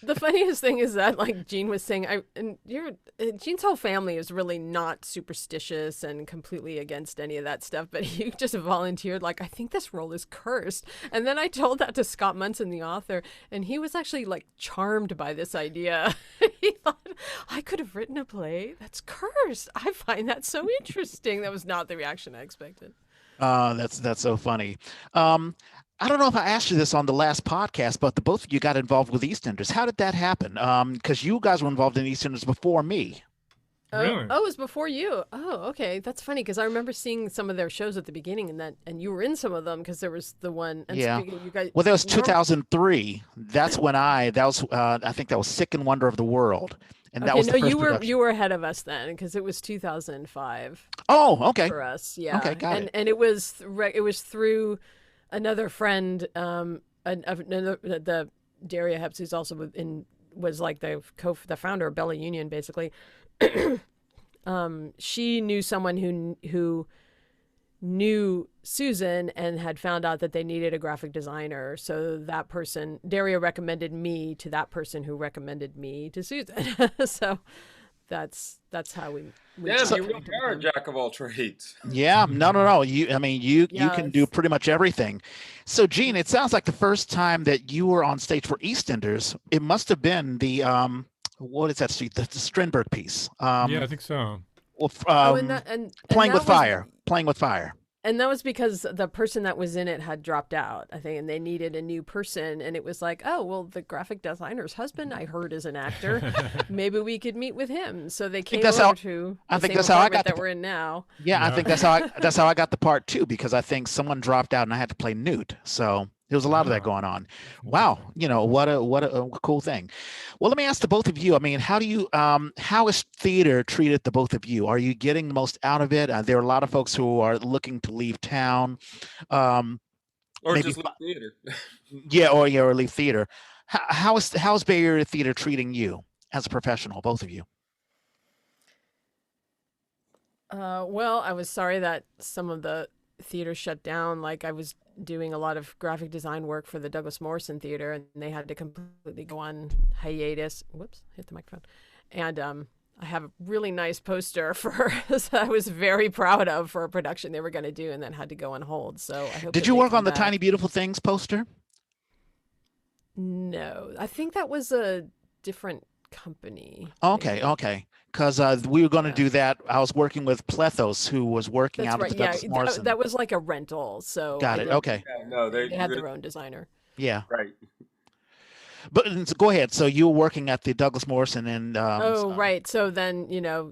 S4: The funniest thing is that, like Gene was saying, Gene's whole family is really not superstitious and completely against any of that stuff. But he just volunteered, like, I think this role is cursed. And then I told that to Scott Munson, the author, and he was actually like charmed by this idea. He thought, I could have written a play that's cursed. I find that so interesting. That was not the reaction I expected.
S1: That's so funny. I don't know if I asked you this on the last podcast, but the both of you got involved with EastEnders. How did that happen? Because you guys were involved in EastEnders before me.
S3: Really?
S4: Oh, it was before you. Oh, okay. That's funny because I remember seeing some of their shows at the beginning, and you were in some of them because there was the one. And
S1: Yeah.
S4: speaking, you guys,
S1: Well, that was 2003. That's when I think that was Sick and Wonder of the World. And that
S4: okay,
S1: was
S4: no,
S1: the first
S4: you were
S1: production.
S4: ahead of us then because it was 2005
S1: Oh, okay.
S4: for us. Yeah.
S1: Okay, got it.
S4: And it was through another friend, the Daria Heps, who's also was like the founder of Bella Union, basically. She knew someone who knew Susan and had found out that they needed a graphic designer. So that person, Daria, recommended me to that person who recommended me to Susan. So that's how we
S2: Yeah,
S4: just
S2: you really
S4: connected
S2: are a
S4: with them.
S2: jack of all trades.
S1: Yeah, no. You can do
S4: Yes.
S1: pretty much everything. So, Gene, it sounds like the first time that you were on stage for EastEnders, it must have been the what is that street? The Strindberg piece.
S3: Yeah, I think so.
S1: Well,
S4: Playing
S1: Playing with Fire.
S4: And that was because the person that was in it had dropped out, I think, and they needed a new person. And it was like, oh, well, the graphic designer's husband, I heard, is an actor. Maybe we could meet with him. So they came over to the same apartment that we're in now.
S1: Yeah, I think that's how I got the part too, because I think someone dropped out and I had to play Newt. So there was a lot of that going on. Wow, what a cool thing. Well, let me ask the both of you. I mean, how is theater treated the both of you? Are you getting the most out of it? There are a lot of folks who are looking to leave town.
S2: Or
S1: Maybe-
S2: just leave theater.
S1: or leave theater. How is Bay Area theater treating you as a professional, both of you?
S4: Well, I was sorry that some of the theater shut down. Like I was doing a lot of graphic design work for the Douglas Morrison Theater, and they had to completely go on hiatus. Whoops, hit the microphone. And I have a really nice poster for that I was very proud of for a production they were going to do, and then had to go on hold. So I hope.
S1: Did
S4: that
S1: you
S4: they
S1: work
S4: come
S1: on the
S4: back.
S1: Tiny Beautiful Things poster?
S4: No, I think that was a different company.
S1: Okay. Because we were going to do that. I was working with Plethos, who was working
S4: That's
S1: out
S4: right.
S1: of the Douglas Morrison.
S4: That was like a rental. So
S1: Got it. Okay.
S2: Yeah, no,
S4: They had their own designer.
S1: Yeah.
S2: Right.
S1: But so go ahead. So you were working at the Douglas Morrison and
S4: Right. So then,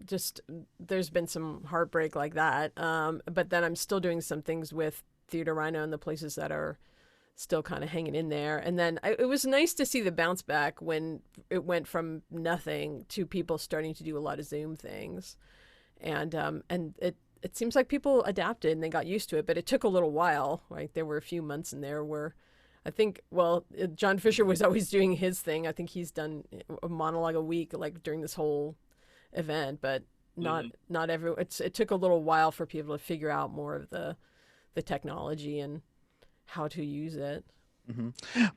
S4: just there's been some heartbreak like that. But then I'm still doing some things with Theater Rhino and the places that are still kind of hanging in there. And then it was nice to see the bounce back when it went from nothing to people starting to do a lot of Zoom things. And it seems like people adapted and they got used to it, but it took a little while, right? There were a few months in there where I think, John Fisher was always doing his thing. I think he's done a monologue a week, like during this whole event, but not everyone. It took a little while for people to figure out more of the technology and how to use it.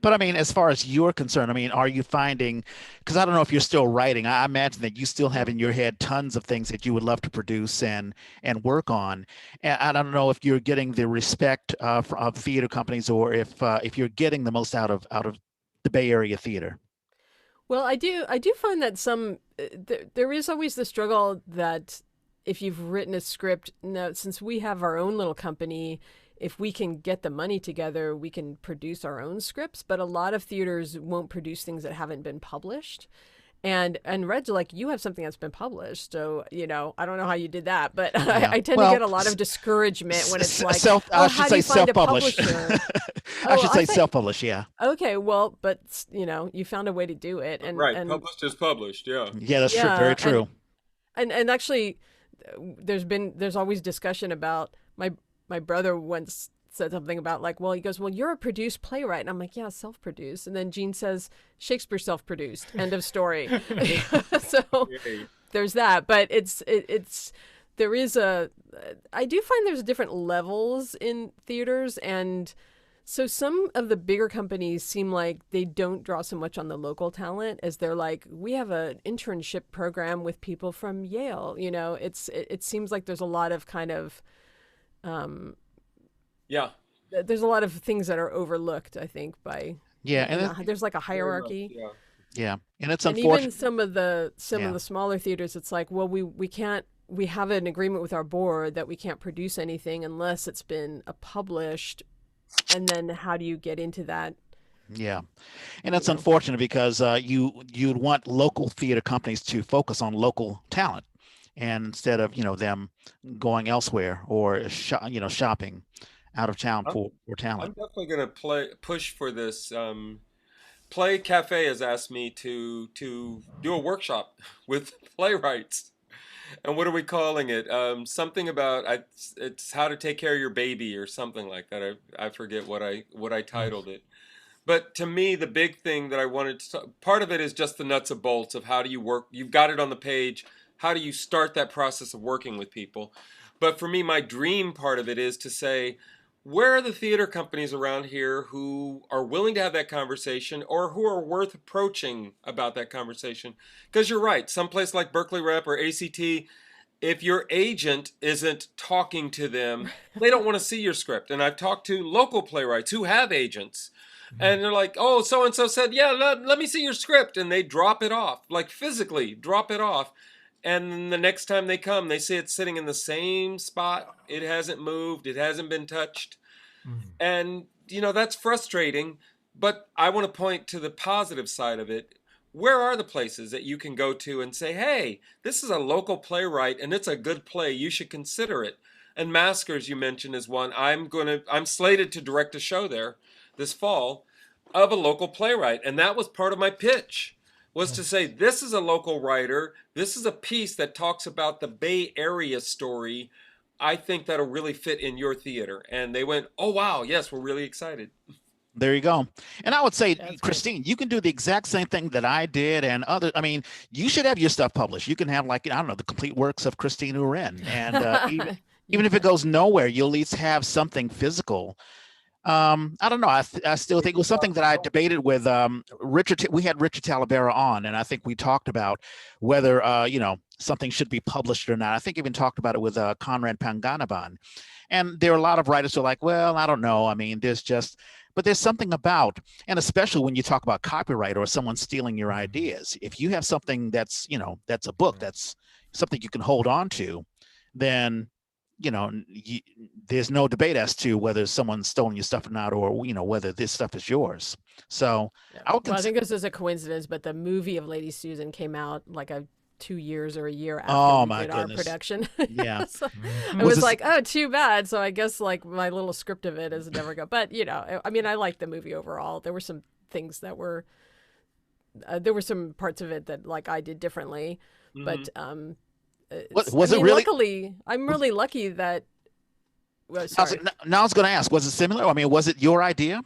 S1: But I mean, as far as you're concerned, I mean, are you finding, because I don't know if you're still writing, I imagine that you still have in your head tons of things that you would love to produce and work on. And I don't know if you're getting the respect of theater companies, or if you're getting the most out of the Bay Area theater.
S4: Well, I do find that there is always the struggle that if you've written a script, now since we have our own little company, if we can get the money together, we can produce our own scripts. But a lot of theaters won't produce things that haven't been published. And Red's like, you have something that's been published. So, I don't know how you did that. But I tend to get a lot of discouragement when it's like,
S1: I
S4: how
S1: should
S4: do you
S1: say
S4: find a
S1: self-published.
S4: publisher?
S1: I should say
S4: thought-
S1: self-published, yeah.
S4: Okay, well, but, you found a way to do it. And,
S2: Right.
S4: and
S2: Published is published. Yeah.
S1: Yeah, that's true.
S4: Yeah,
S1: Very
S4: and-
S1: true.
S4: And actually, there's always discussion about my brother once said something about like, well, he goes, well, you're a produced playwright, and I'm like, yeah, self-produced, and then Gene says Shakespeare self-produced, end of story. So there's that, but there is I do find there's different levels in theaters, and so some of the bigger companies seem like they don't draw so much on the local talent as they're like, we have an internship program with people from Yale. It seems like there's a lot of kind of, there's a lot of things that are overlooked, I think, by, there's like a hierarchy.
S1: Yeah. And it's
S4: and
S1: unfortunate.
S4: even some of the smaller theaters, it's like, well, we have an agreement with our board that we can't produce anything unless it's been published. And then how do you get into that?
S1: Yeah. And it's unfortunate because you'd want local theater companies to focus on local talent, and instead of, them going elsewhere or shopping out of town for talent.
S2: I'm definitely going to push for this. Play Cafe has asked me to do a workshop with playwrights. And what are we calling it? Something about it's how to take care of your baby or something like that. I forget what I titled it. But to me, the big thing that I wanted to part of it is just the nuts and bolts of how do you work. You've got it on the page. How do you start that process of working with people? But for me, my dream part of it is to say, where are the theater companies around here who are willing to have that conversation or who are worth approaching about that conversation? Because you're right, someplace like Berkeley Rep or ACT, if your agent isn't talking to them, they don't want to see your script. And I've talked to local playwrights who have agents, and they're like, oh, so-and-so said, yeah, let me see your script. And they drop it off, like physically drop it off. And then the next time they come, they see it sitting in the same spot. It hasn't moved. It hasn't been touched. And, that's frustrating. But I want to point to the positive side of it. Where are the places that you can go to and say, hey, this is a local playwright and it's a good play. You should consider it. And Maskers, you mentioned, is one. I'm slated to direct a show there this fall of a local playwright. And that was part of my pitch. Was to say, this is a local writer. This is a piece that talks about the Bay Area story. I think that'll really fit in your theater. And they went, oh, wow, yes, we're really excited.
S1: There you go. And I would say,
S4: That's
S1: Christine, you can do the exact same thing that I did and other. I mean, you should have your stuff published. You can have the complete works of Christine Uren. And even if it goes nowhere, you'll at least have something physical. I don't know. I still think it was something that I debated with Richard. We had Richard Talavera on, and I think we talked about whether something should be published or not. I think even talked about it with Conrad Panganaban. And there are a lot of writers who are like, well, I don't know. I mean, but there's something about, and especially when you talk about copyright or someone stealing your ideas, if you have something that's a book, that's something you can hold on to, then there's no debate as to whether someone's stolen your stuff or not, or whether this stuff is yours. So
S4: I think this is a coincidence, but the movie of Lady Susan came out like 2 years or a year after we did our production.
S1: Yeah.
S4: So I was like, oh, too bad. So I guess like my little script of it is never go. But I mean, I liked the movie overall. There were some things that were there were some parts of it that like I did differently, but
S1: was it really?
S4: Luckily, I'm really lucky that. Well, sorry.
S1: Now I was going to ask, was it similar? I mean, was it your idea?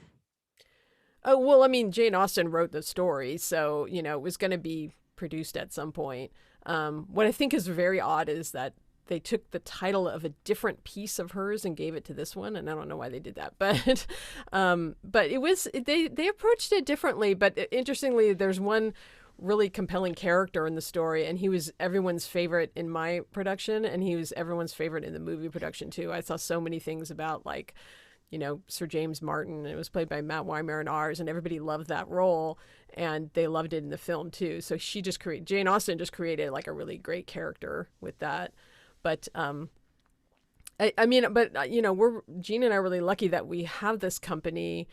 S4: Oh well, I mean, Jane Austen wrote the story, so it was going to be produced at some point. What I think is very odd is that they took the title of a different piece of hers and gave it to this one, and I don't know why they did that, but it was they approached it differently. But interestingly, there's one really compelling character in the story, and he was everyone's favorite in my production, and he was everyone's favorite in the movie production too. I saw so many things about like Sir James Martin, and it was played by Matt Weimer in ours, and everybody loved that role, and they loved it in the film too. So Jane Austen just created like a really great character with that. But I mean, Gene and I are really lucky that we have this company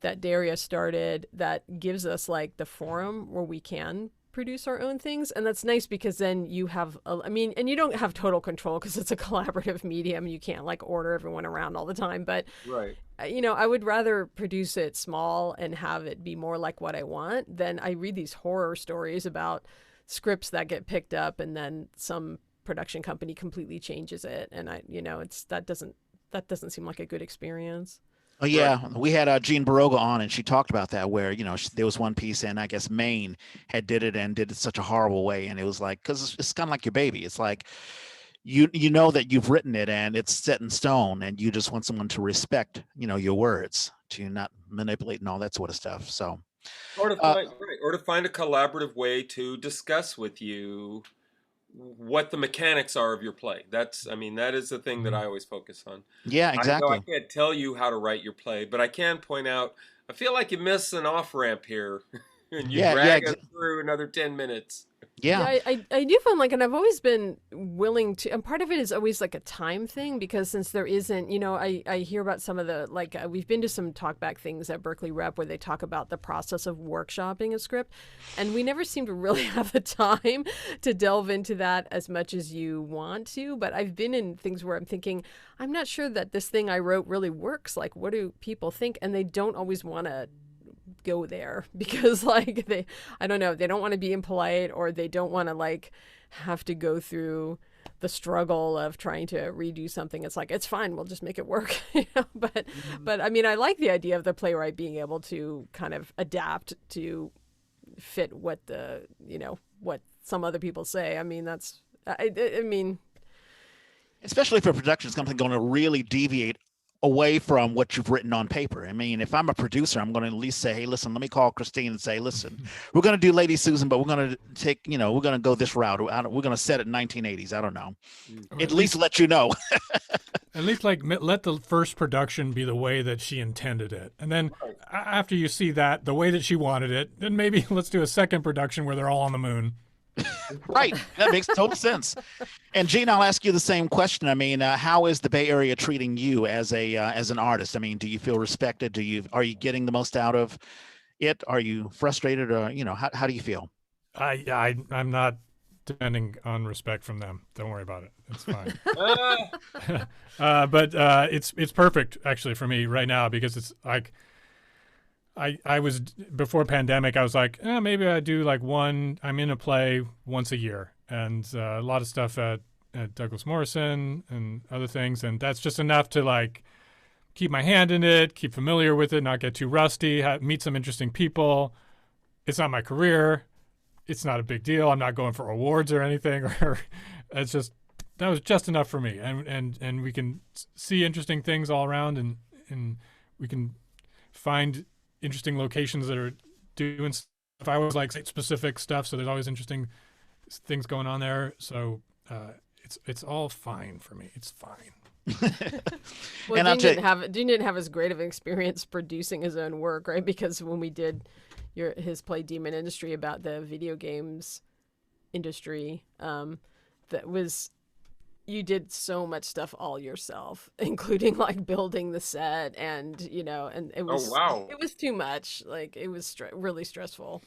S4: that Daria started that gives us like the forum where we can produce our own things, and that's nice because then you have and you don't have total control because it's a collaborative medium. You can't like order everyone around all the time, but
S2: right.
S4: I would rather produce it small and have it be more like what I want than I read these horror stories about scripts that get picked up and then some production company completely changes it, and that doesn't seem like a good experience.
S1: Oh yeah, we had Jean Baroga on, and she talked about that. Where there was one piece, and I guess Maine had did it such a horrible way, and it was like because it's kind of like your baby. It's like you know that you've written it and it's set in stone, and you just want someone to respect your words, to not manipulate and all that sort of stuff. So,
S2: or to find a collaborative way to discuss with you what the mechanics are of your play. That is the thing that I always focus on.
S1: Yeah, exactly.
S2: I can't tell you how to write your play, but I can point out, I feel like you miss an off-ramp here, and you drag us through another 10 minutes.
S1: Yeah,
S4: I do feel like, and I've always been willing to, and part of it is always like a time thing, because since there isn't, I hear about some of the, we've been to some talkback things at Berkeley Rep where they talk about the process of workshopping a script, and we never seem to really have the time to delve into that as much as you want to. But I've been in things where I'm thinking, I'm not sure that this thing I wrote really works. Like, what do people think? And they don't always want to go there because I don't know, they don't want to be impolite, or they don't want to have to go through the struggle of trying to redo something. It's like, it's fine, we'll just make it work. But I like the idea of the playwright being able to kind of adapt to fit what what some other people say.
S1: Especially if a production company going to really deviate away from what you've written on paper. I mean, if I'm a producer, I'm going to at least say, hey, listen, let me call Christine and say, listen, we're going to do Lady Susan, but we're going to take, we're going to go this route. We're going to set it in 1980s. I don't know. At least let you know.
S3: At least let the first production be the way that she intended it. And then after you see that, the way that she wanted it, then maybe let's do a second production where they're all on the moon.
S1: Right. That makes total sense. And Gene, I'll ask you the same question. I mean, how is the Bay Area treating you as an artist? I mean, do you feel respected? Are you getting the most out of it? Are you frustrated, or how do you feel?
S3: I'm not depending on respect from them. Don't worry about it. It's fine. But it's perfect actually for me right now, because it's like I was, before pandemic, I was like, maybe I do I'm in a play once a year, and a lot of stuff at Douglas Morrison and other things, and that's just enough to keep my hand in it, keep familiar with it, not get too rusty, meet some interesting people. It's not my career. It's not a big deal. I'm not going for awards or anything, or that was just enough for me, and we can see interesting things all around, and we can find interesting locations that are doing stuff. I always like site-specific stuff, so there's always interesting things going on there. So it's all fine for me. It's fine.
S4: Well, Dean didn't have as great of an experience producing his own work, right? Because when we did his play Demon Industry about the video games industry, you did so much stuff all yourself, including building the set, and and it was it was too much. It was really stressful.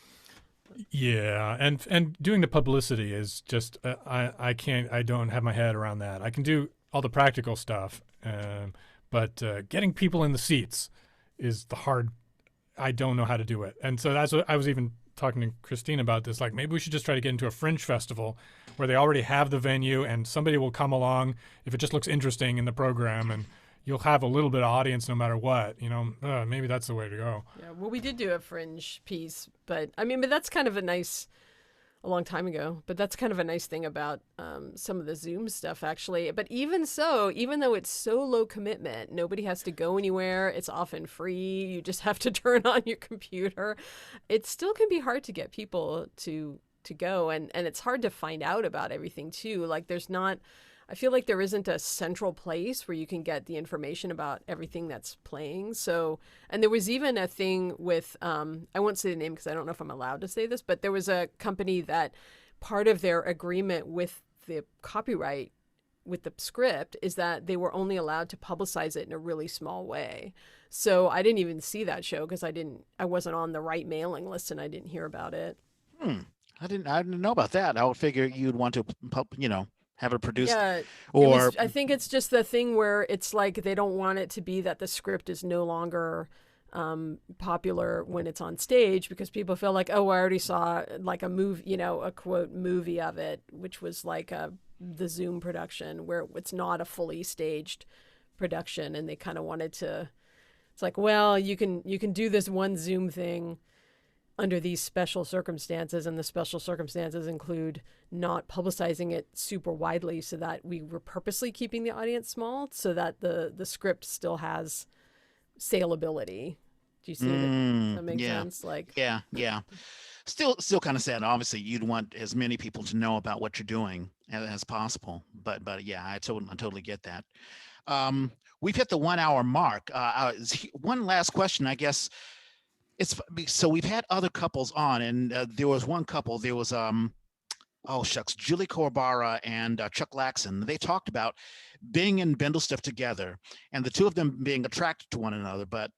S3: Yeah, and doing the publicity is just I don't have my head around that. I can do all the practical stuff, but getting people in the seats is the hard. I don't know how to do it, and so that's what I was even talking to Christine about this. Maybe we should just try to get into a fringe festival where they already have the venue, and somebody will come along if it just looks interesting in the program, and you'll have a little bit of audience no matter what. Maybe that's the way to go.
S4: Yeah, well, we did do a fringe piece, but that's kind of a long time ago, but that's kind of a nice thing about some of the Zoom stuff, actually. But even so, even though it's so low commitment, nobody has to go anywhere, it's often free, you just have to turn on your computer, it still can be hard to get people to go, and it's hard to find out about everything too. I feel like there isn't a central place where you can get the information about everything that's playing. So, and there was even a thing with, I won't say the name because I don't know if I'm allowed to say this, but there was a company that part of their agreement with the copyright, with the script, is that they were only allowed to publicize it in a really small way. So I didn't even see that show because I wasn't on the right mailing list, and I didn't hear about it.
S1: I didn't know about that. I would figure you'd want to, have it produced.
S4: Yeah, I think it's just the thing where it's they don't want it to be that the script is no longer popular when it's on stage, because people feel like, oh, I already saw like a movie, a quote movie of it, which was like the Zoom production where it's not a fully staged production, and they kind of wanted to. It's like, well, you can do this one Zoom thing under these special circumstances, and the special circumstances include not publicizing it super widely, so that we were purposely keeping the audience small so that the script still has saleability. Do you see that makes sense? Like,
S1: yeah. Still kind of sad. Obviously, you'd want as many people to know about what you're doing as possible. But yeah, I totally get that. We've hit the 1 hour mark. One last question, I guess. So we've had other couples on, and there was one couple. There was Julie Corbara and Chuck Laxon. They talked about being in Bindlestiff together, and the two of them being attracted to one another. But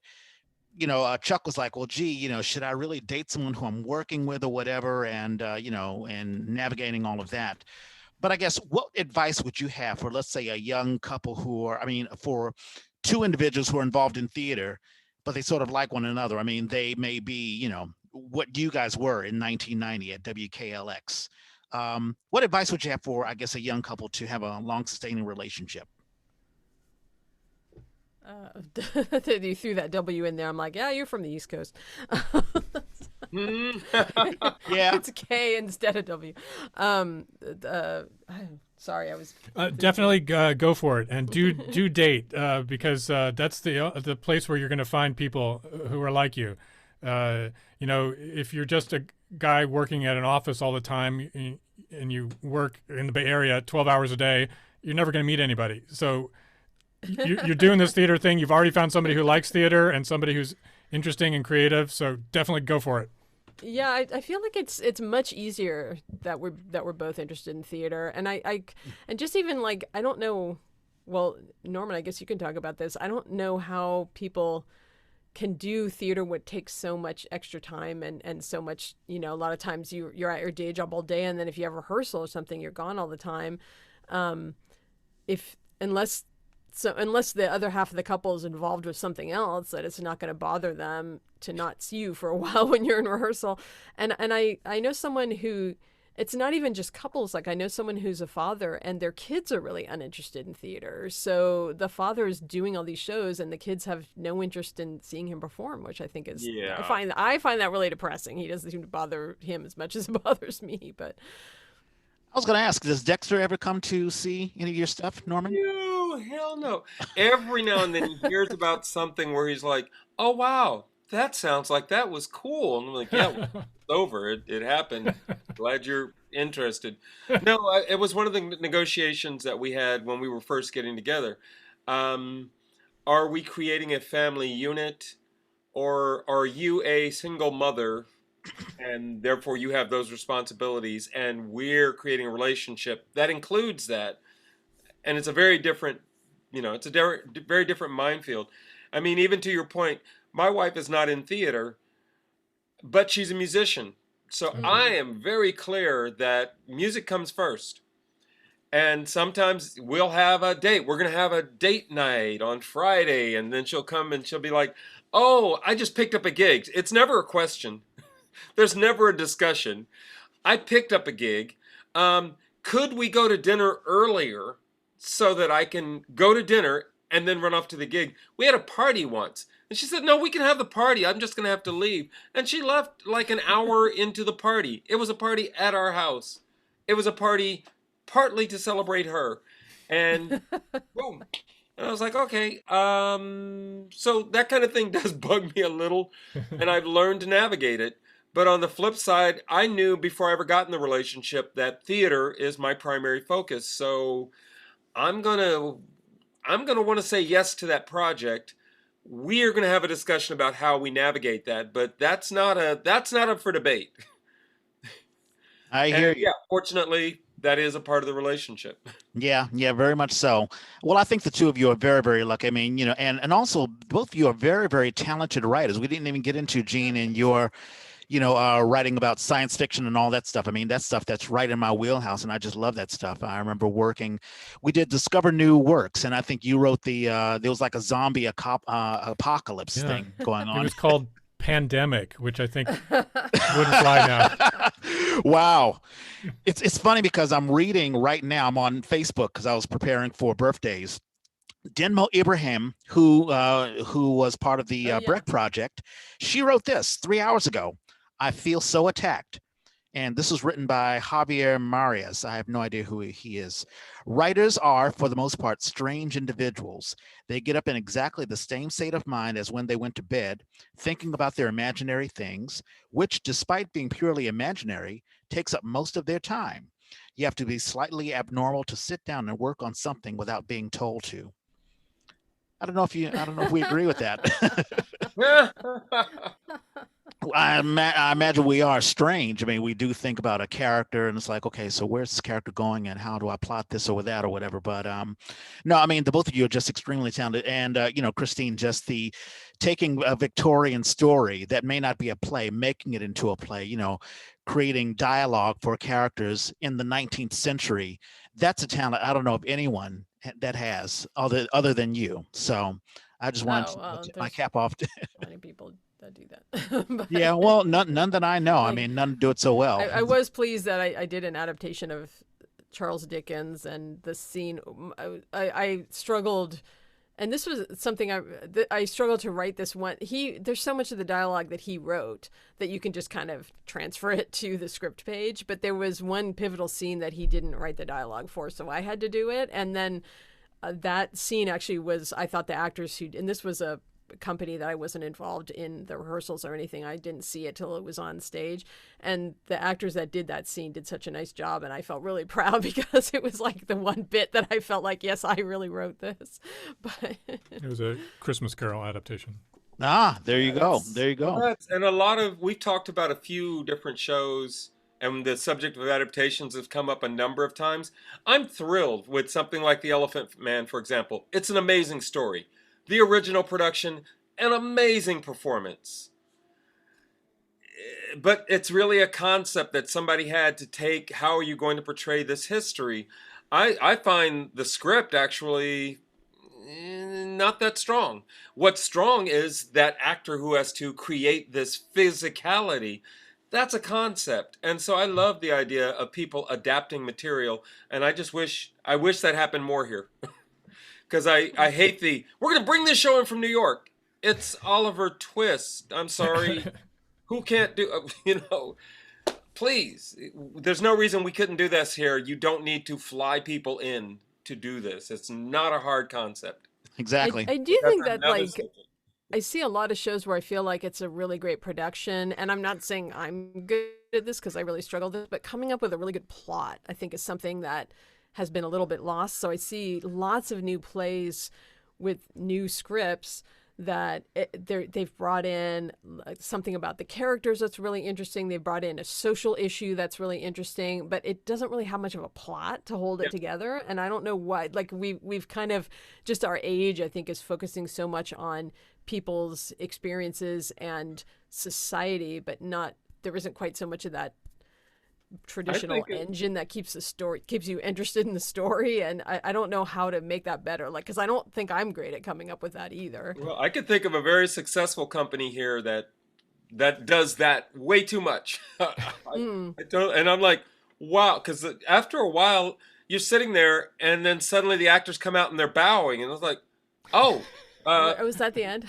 S1: Chuck was like, well, gee, should I really date someone who I'm working with or whatever, and and navigating all of that. But I guess, what advice would you have for, let's say, a young couple for two individuals who are involved in theater, but they sort of like one another? I mean, they may be, what you guys were in 1990 at WKLX. What advice would you have for, I guess, a young couple to have a long-sustaining relationship?
S4: You threw that W in there. I'm like, yeah, you're from the East Coast.
S1: Yeah,
S4: it's K instead of W. Sorry, I was
S3: definitely go for it, and do date, because that's the place where you're going to find people who are like you. If you're just a guy working at an office all the time and you work in the Bay Area 12 hours a day, you're never going to meet anybody. So you're doing this theater thing. You've already found somebody who likes theater and somebody who's interesting and creative. So definitely go for it.
S4: Yeah, I feel like it's much easier that we're both interested in theater, and and just even like, I don't know. Well, Norman, I guess you can talk about this. I don't know how people can do theater what takes so much extra time and so much, a lot of times you're at your day job all day, and then if you have rehearsal or something, you're gone all the time. Unless the other half of the couple is involved with something else, that it's not going to bother them to not see you for a while when you're in rehearsal. And I know someone who, it's not even just couples. Like, I know someone who's a father and their kids are really uninterested in theater. So the father is doing all these shows and the kids have no interest in seeing him perform, which I think is,
S2: Yeah.
S4: I find that really depressing. He doesn't seem to bother him as much as it bothers me, but.
S1: I was going to ask, does Dexter ever come to see any of your stuff, Norman?
S2: No, hell no. Every now and then he hears about something where he's like, oh, wow, that sounds like that was cool. And I'm like, yeah, it's over. It happened. Glad you're interested. No, it was one of the negotiations that we had when we were first getting together. Are we creating a family unit, or are you a single mother and therefore you have those responsibilities, and we're creating a relationship that includes that? And it's a very different, it's a very different minefield. I mean, even to your point, my wife is not in theater, but she's a musician. So I am very clear that music comes first. And sometimes we'll have a date. We're going to have a date night on Friday, and then she'll come and she'll be like, oh, I just picked up a gig. It's never a question. There's never a discussion. I picked up a gig. Could we go to dinner earlier so that I can go to dinner and then run off to the gig? We had a party once. And she said, no, we can have the party. I'm just going to have to leave. And she left like an hour into the party. It was a party at our house. It was a party partly to celebrate her. And boom. And I was like, okay. So that kind of thing does bug me a little. And I've learned to navigate it. But on the flip side, I knew before I ever got in the relationship that theater is my primary focus. So I'm gonna want to say yes to that project. We are going to have a discussion about how we navigate that, but that's not up for debate.
S1: I hear you.
S2: Yeah, fortunately, that is a part of the relationship.
S1: Yeah, yeah, very much so. Well, I think the two of you are very, very lucky. I mean, and also both of you are very, very talented writers. We didn't even get into, Gene, and your writing about science fiction and all that stuff. I mean, that's stuff that's right in my wheelhouse, and I just love that stuff. I remember we did Discover New Works, and I think you wrote there was like a zombie apocalypse thing going on.
S3: It was called Pandemic, which I think wouldn't fly now.
S1: Wow. It's funny because I'm reading right now, I'm on Facebook because I was preparing for birthdays. Denmo Ibrahim, who was part of the Breck Project, she wrote this 3 hours ago. I feel so attacked. And this was written by Javier Marias. I have no idea who he is. Writers are, for the most part, strange individuals. They get up in exactly the same state of mind as when they went to bed, thinking about their imaginary things, which, despite being purely imaginary, takes up most of their time. You have to be slightly abnormal to sit down and work on something without being told to. I don't know if we agree with that. I imagine we are strange. I mean, we do think about a character and it's like, okay, so where's this character going and how do I plot this or that or whatever. But no, I mean, the both of you are just extremely talented. And, Christine, just the taking a Victorian story that may not be a play, making it into a play, creating dialogue for characters in the 19th century. That's a talent I don't know of anyone that has other than you. So I just wanted to tip my cap off to
S4: many people that do that. But,
S1: yeah, well, none that I know. I mean, none do it so well.
S4: I was pleased that I did an adaptation of Charles Dickens, and the scene. I struggled, and this was something I struggled to write this one. There's so much of the dialogue that he wrote that you can just kind of transfer it to the script page. But there was one pivotal scene that he didn't write the dialogue for, so I had to do it. And then that scene actually was, I thought the actors and this was a company that I wasn't involved in the rehearsals or anything. I didn't see it till it was on stage, and the actors that did that scene did such a nice job, and I felt really proud because it was like the one bit that I felt like, yes, I really wrote this. But
S3: it was a Christmas Carol adaptation.
S1: There you go.
S2: And we've talked about a few different shows, and the subject of adaptations has come up a number of times. I'm thrilled with something like The Elephant Man, for example. It's an amazing story. The original production, an amazing performance. But it's really a concept that somebody had to take. How are you going to portray this history? I find the script actually not that strong. What's strong is that actor who has to create this physicality. That's a concept. And so I love the idea of people adapting material. And I wish that happened more here. Because I hate we're going to bring this show in from New York. It's Oliver Twist. I'm sorry. Who can't do, please. There's no reason we couldn't do this here. You don't need to fly people in to do this. It's not a hard concept.
S1: Exactly.
S4: I do think that, I see a lot of shows where I feel like it's a really great production, and I'm not saying I'm good at this because I really struggle with this, but coming up with a really good plot, I think, is something that has been a little bit lost. So I see lots of new plays with new scripts that they've brought in something about the characters that's really interesting. They've brought in a social issue that's really interesting, but it doesn't really have much of a plot to hold it together. And I don't know why. Like we've kind of, just our age, I think, is focusing so much on people's experiences and society, but there isn't quite so much of that traditional engine that keeps you interested in the story. And I don't know how to make that better, because I don't think I'm great at coming up with that either.
S2: Well, I could think of a very successful company here that does that way too much. I don't, and I'm like, wow, because after a while you're sitting there and then suddenly the actors come out and they're bowing and I was like, oh,
S4: was that the end?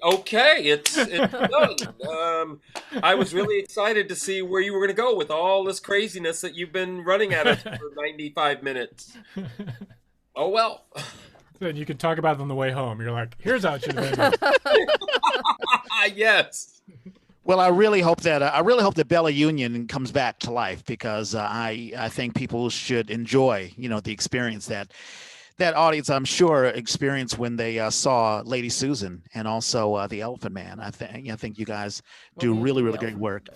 S2: Okay, it's done. I was really excited to see where you were going to go with all this craziness that you've been running at us for 95 minutes. Oh, well.
S3: Then you can talk about it on the way home. You're like, here's how it should have been.
S2: Yes.
S1: Well, I really hope that Bella Union comes back to life, because I think people should enjoy, the experience that that audience, I'm sure, experienced when they saw Lady Susan and also the Elephant Man. I think you guys do really, really great work.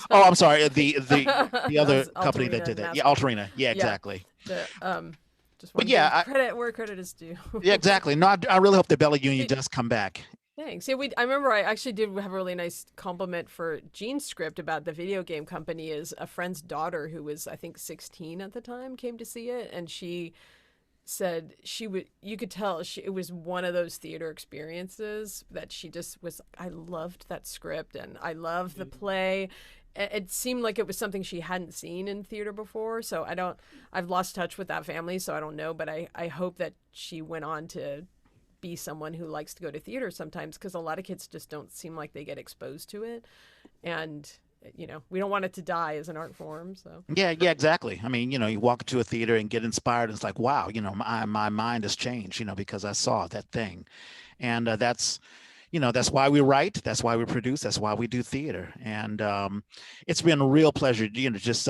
S1: Oh, I'm sorry, the
S4: That
S1: other
S4: was
S1: company that
S4: Altarina
S1: did
S4: and
S1: that. Yeah,
S4: Masquerade.
S1: Altarina. Yeah,
S4: Yeah.
S1: exactly.
S4: Just
S1: But
S4: want to
S1: yeah,
S4: give credit where credit is due.
S1: yeah, exactly. No, I really hope the Bella Union does come back.
S4: Thanks. Yeah, I remember I actually did have a really nice compliment for Gene's script about the video game company. Is a friend's daughter who was, I think, 16 at the time, came to see it, and she said you could tell it was one of those theater experiences that she just was. I loved that script, and I loved the play. It seemed like it was something she hadn't seen in theater before. So I've lost touch with that family, so I don't know. But I hope that she went on to be someone who likes to go to theater sometimes, because a lot of kids just don't seem like they get exposed to it, and we don't want it to die as an art form. So
S1: Yeah, exactly. I mean, you walk into a theater and get inspired, and it's like, wow, my mind has changed, because I saw that thing, and that's why we write, that's why we produce, that's why we do theater. And it's been a real pleasure, just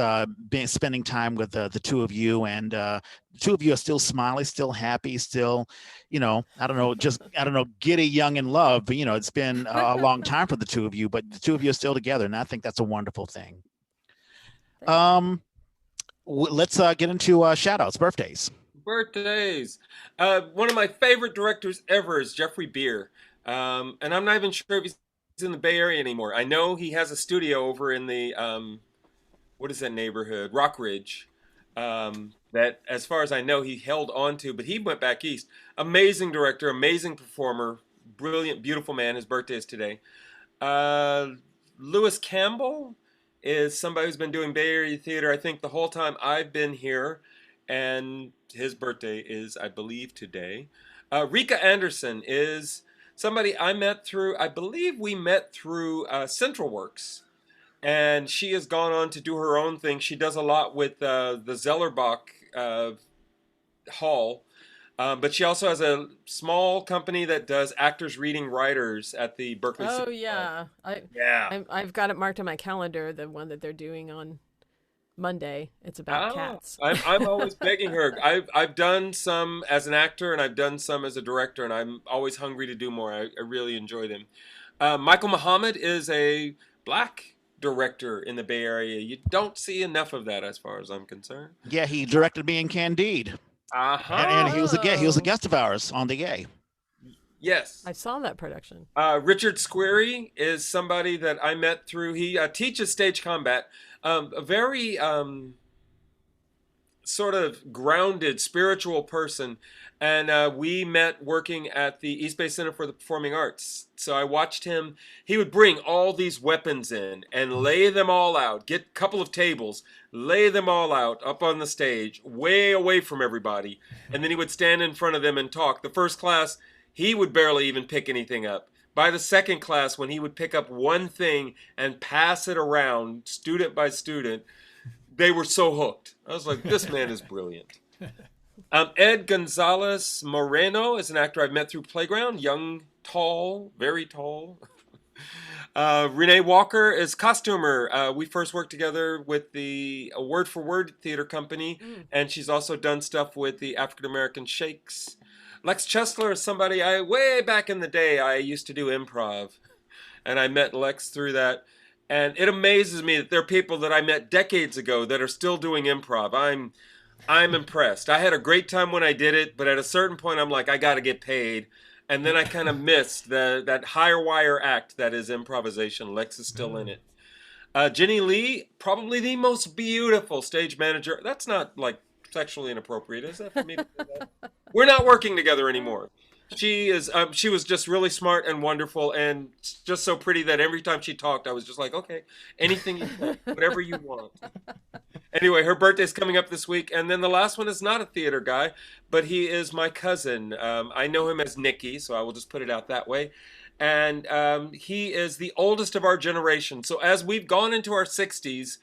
S1: spending time with the two of you. And the two of you are still smiling, still happy, still, I don't know, giddy, young, in love. But, it's been a long time for the two of you, but the two of you are still together. And I think that's a wonderful thing. Let's get into shout outs, birthdays.
S2: Birthdays. One of my favorite directors ever is Jeffrey Beer. And I'm not even sure if he's in the Bay Area anymore. I know he has a studio over in the, what is that neighborhood? Rock Ridge. That, as far as I know, he held on to, but he went back east. Amazing director, amazing performer, brilliant, beautiful man. His birthday is today. Lewis Campbell is somebody who's been doing Bay Area theater, I think, the whole time I've been here. And his birthday is, I believe, today. Rika Anderson is somebody I believe we met through Central Works. And she has gone on to do her own thing. She does a lot with the Zellerbach Hall. But she also has a small company that does actors reading writers at the Berkeley
S4: Oh,
S2: City
S4: yeah. I've got it marked on my calendar, the one that they're doing on Monday. It's about cats.
S2: I'm always begging her. I've done some as an actor, and I've done some as a director, and I'm always hungry to do more. I really enjoy them. Michael Muhammad is a black director in the Bay Area. You don't see enough of that, as far as I'm concerned.
S1: Yeah, he directed me in Candide. And he was a guest of ours on The Gay.
S2: Yes.
S4: I saw that production.
S2: Richard Squeary is somebody that I met through, he teaches stage combat. A very sort of grounded, spiritual person. And we met working at the East Bay Center for the Performing Arts. So I watched him. He would bring all these weapons in and lay them all out, get a couple of tables, lay them all out up on the stage, way away from everybody. And then he would stand in front of them and talk. The first class, he would barely even pick anything up. By the second class, when he would pick up one thing and pass it around, student by student, they were so hooked. I was like, this man is brilliant. Ed Gonzalez Moreno is an actor I've met through Playground. Young, tall, very tall. Renee Walker is costumer. We first worked together with the Word for Word theater company, and she's also done stuff with the African American Shakes. Lex Chesler is somebody way back in the day, I used to do improv, and I met Lex through that. And it amazes me that there are people that I met decades ago that are still doing improv. I'm impressed. I had a great time when I did it, but at a certain point, I'm like, I got to get paid. And then I kind of missed that higher wire act that is improvisation. Lex is still in it. Jenny Lee, probably the most beautiful stage manager. That's not like sexually inappropriate, is that for me to say that? We're not working together anymore. She was just really smart and wonderful and just so pretty that every time she talked, I was just like, okay, anything you want, whatever you want. Anyway, her birthday's coming up this week. And then the last one is not a theater guy, but he is my cousin. I know him as Nicky, so I will just put it out that way. And he is the oldest of our generation. So as we've gone into our 60s,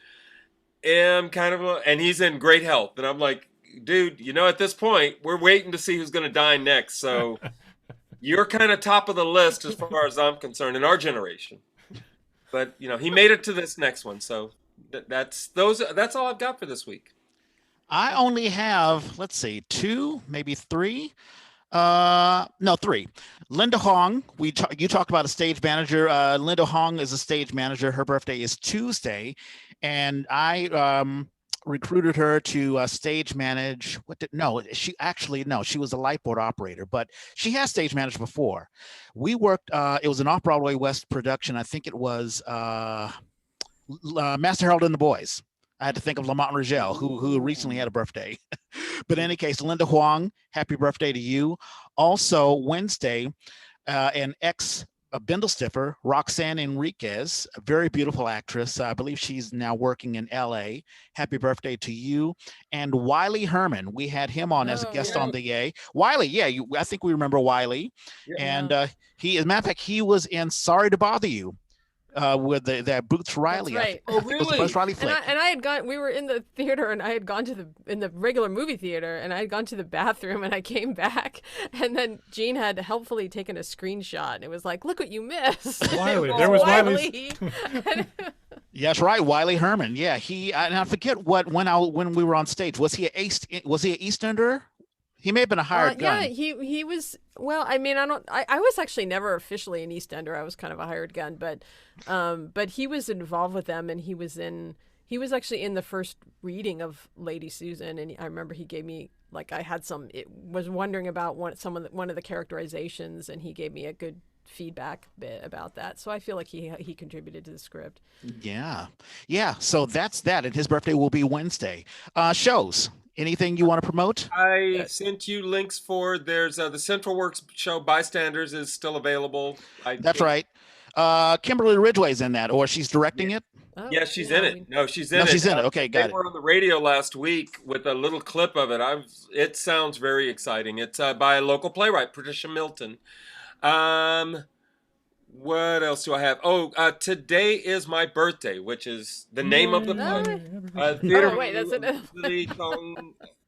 S2: and he's in great health. And I'm like, dude, at this point, we're waiting to see who's going to die next. So you're kind of top of the list as far as I'm concerned in our generation. But, he made it to this next one. So that's all I've got for this week.
S1: I only have, let's see, two, maybe three. No, three. Linda Hong, you talked about a stage manager. Linda Hong is a stage manager. Her birthday is Tuesday, and I recruited her to stage manage. She was a light board operator, but she has stage managed before. We worked. It was an off-Broadway West production. I think it was Master Harold and the Boys. I had to think of Lamont Rigel, who recently had a birthday. But in any case, Linda Huang, happy birthday to you. Also, Wednesday, an ex-Bindlestiffer, Roxanne Enriquez, a very beautiful actress. I believe she's now working in LA. Happy birthday to you. And Wiley Herman, we had him on as a guest on the A. Wiley, I think we remember Wiley. Yeah. And as a matter of fact, he was in Sorry to Bother You. With that Boots Riley.
S4: That's right.
S1: Oh, really? Boots Riley flick.
S4: And I had gone. We were in the theater, and I had gone to in the regular movie theater, and I had gone to the bathroom, and I came back, and then Jean had helpfully taken a screenshot, and it was like, "Look what you missed."
S3: Wiley. There was Wiley.
S1: Yes, right. Wiley Herman. Yeah, and I forget when we were on stage. Was he an Eastender? He may have been a hired gun.
S4: Yeah, he was. Well, I mean, I was actually never officially an Eastender. I was kind of a hired gun, but he was involved with them, and he was actually in the first reading of Lady Susan, and I remember he gave me was wondering about one of the characterizations, and he gave me a good feedback bit about that. So I feel like he contributed to the script.
S1: Yeah. So that's that, and his birthday will be Wednesday. Shows. Anything you want to promote?
S2: I sent you links for. There's the Central Works show Bystanders is still available.
S1: That's right. Kimberly Ridgway's in that, or she's directing it.
S2: Oh, yeah, she's in it. No, she's in it.
S1: She's in it. Okay, got it.
S2: They were on the radio last week with a little clip of it. It sounds very exciting. It's by a local playwright, Patricia Milton. What else do I have? Today is my birthday, which is the name of the play.
S4: That's it.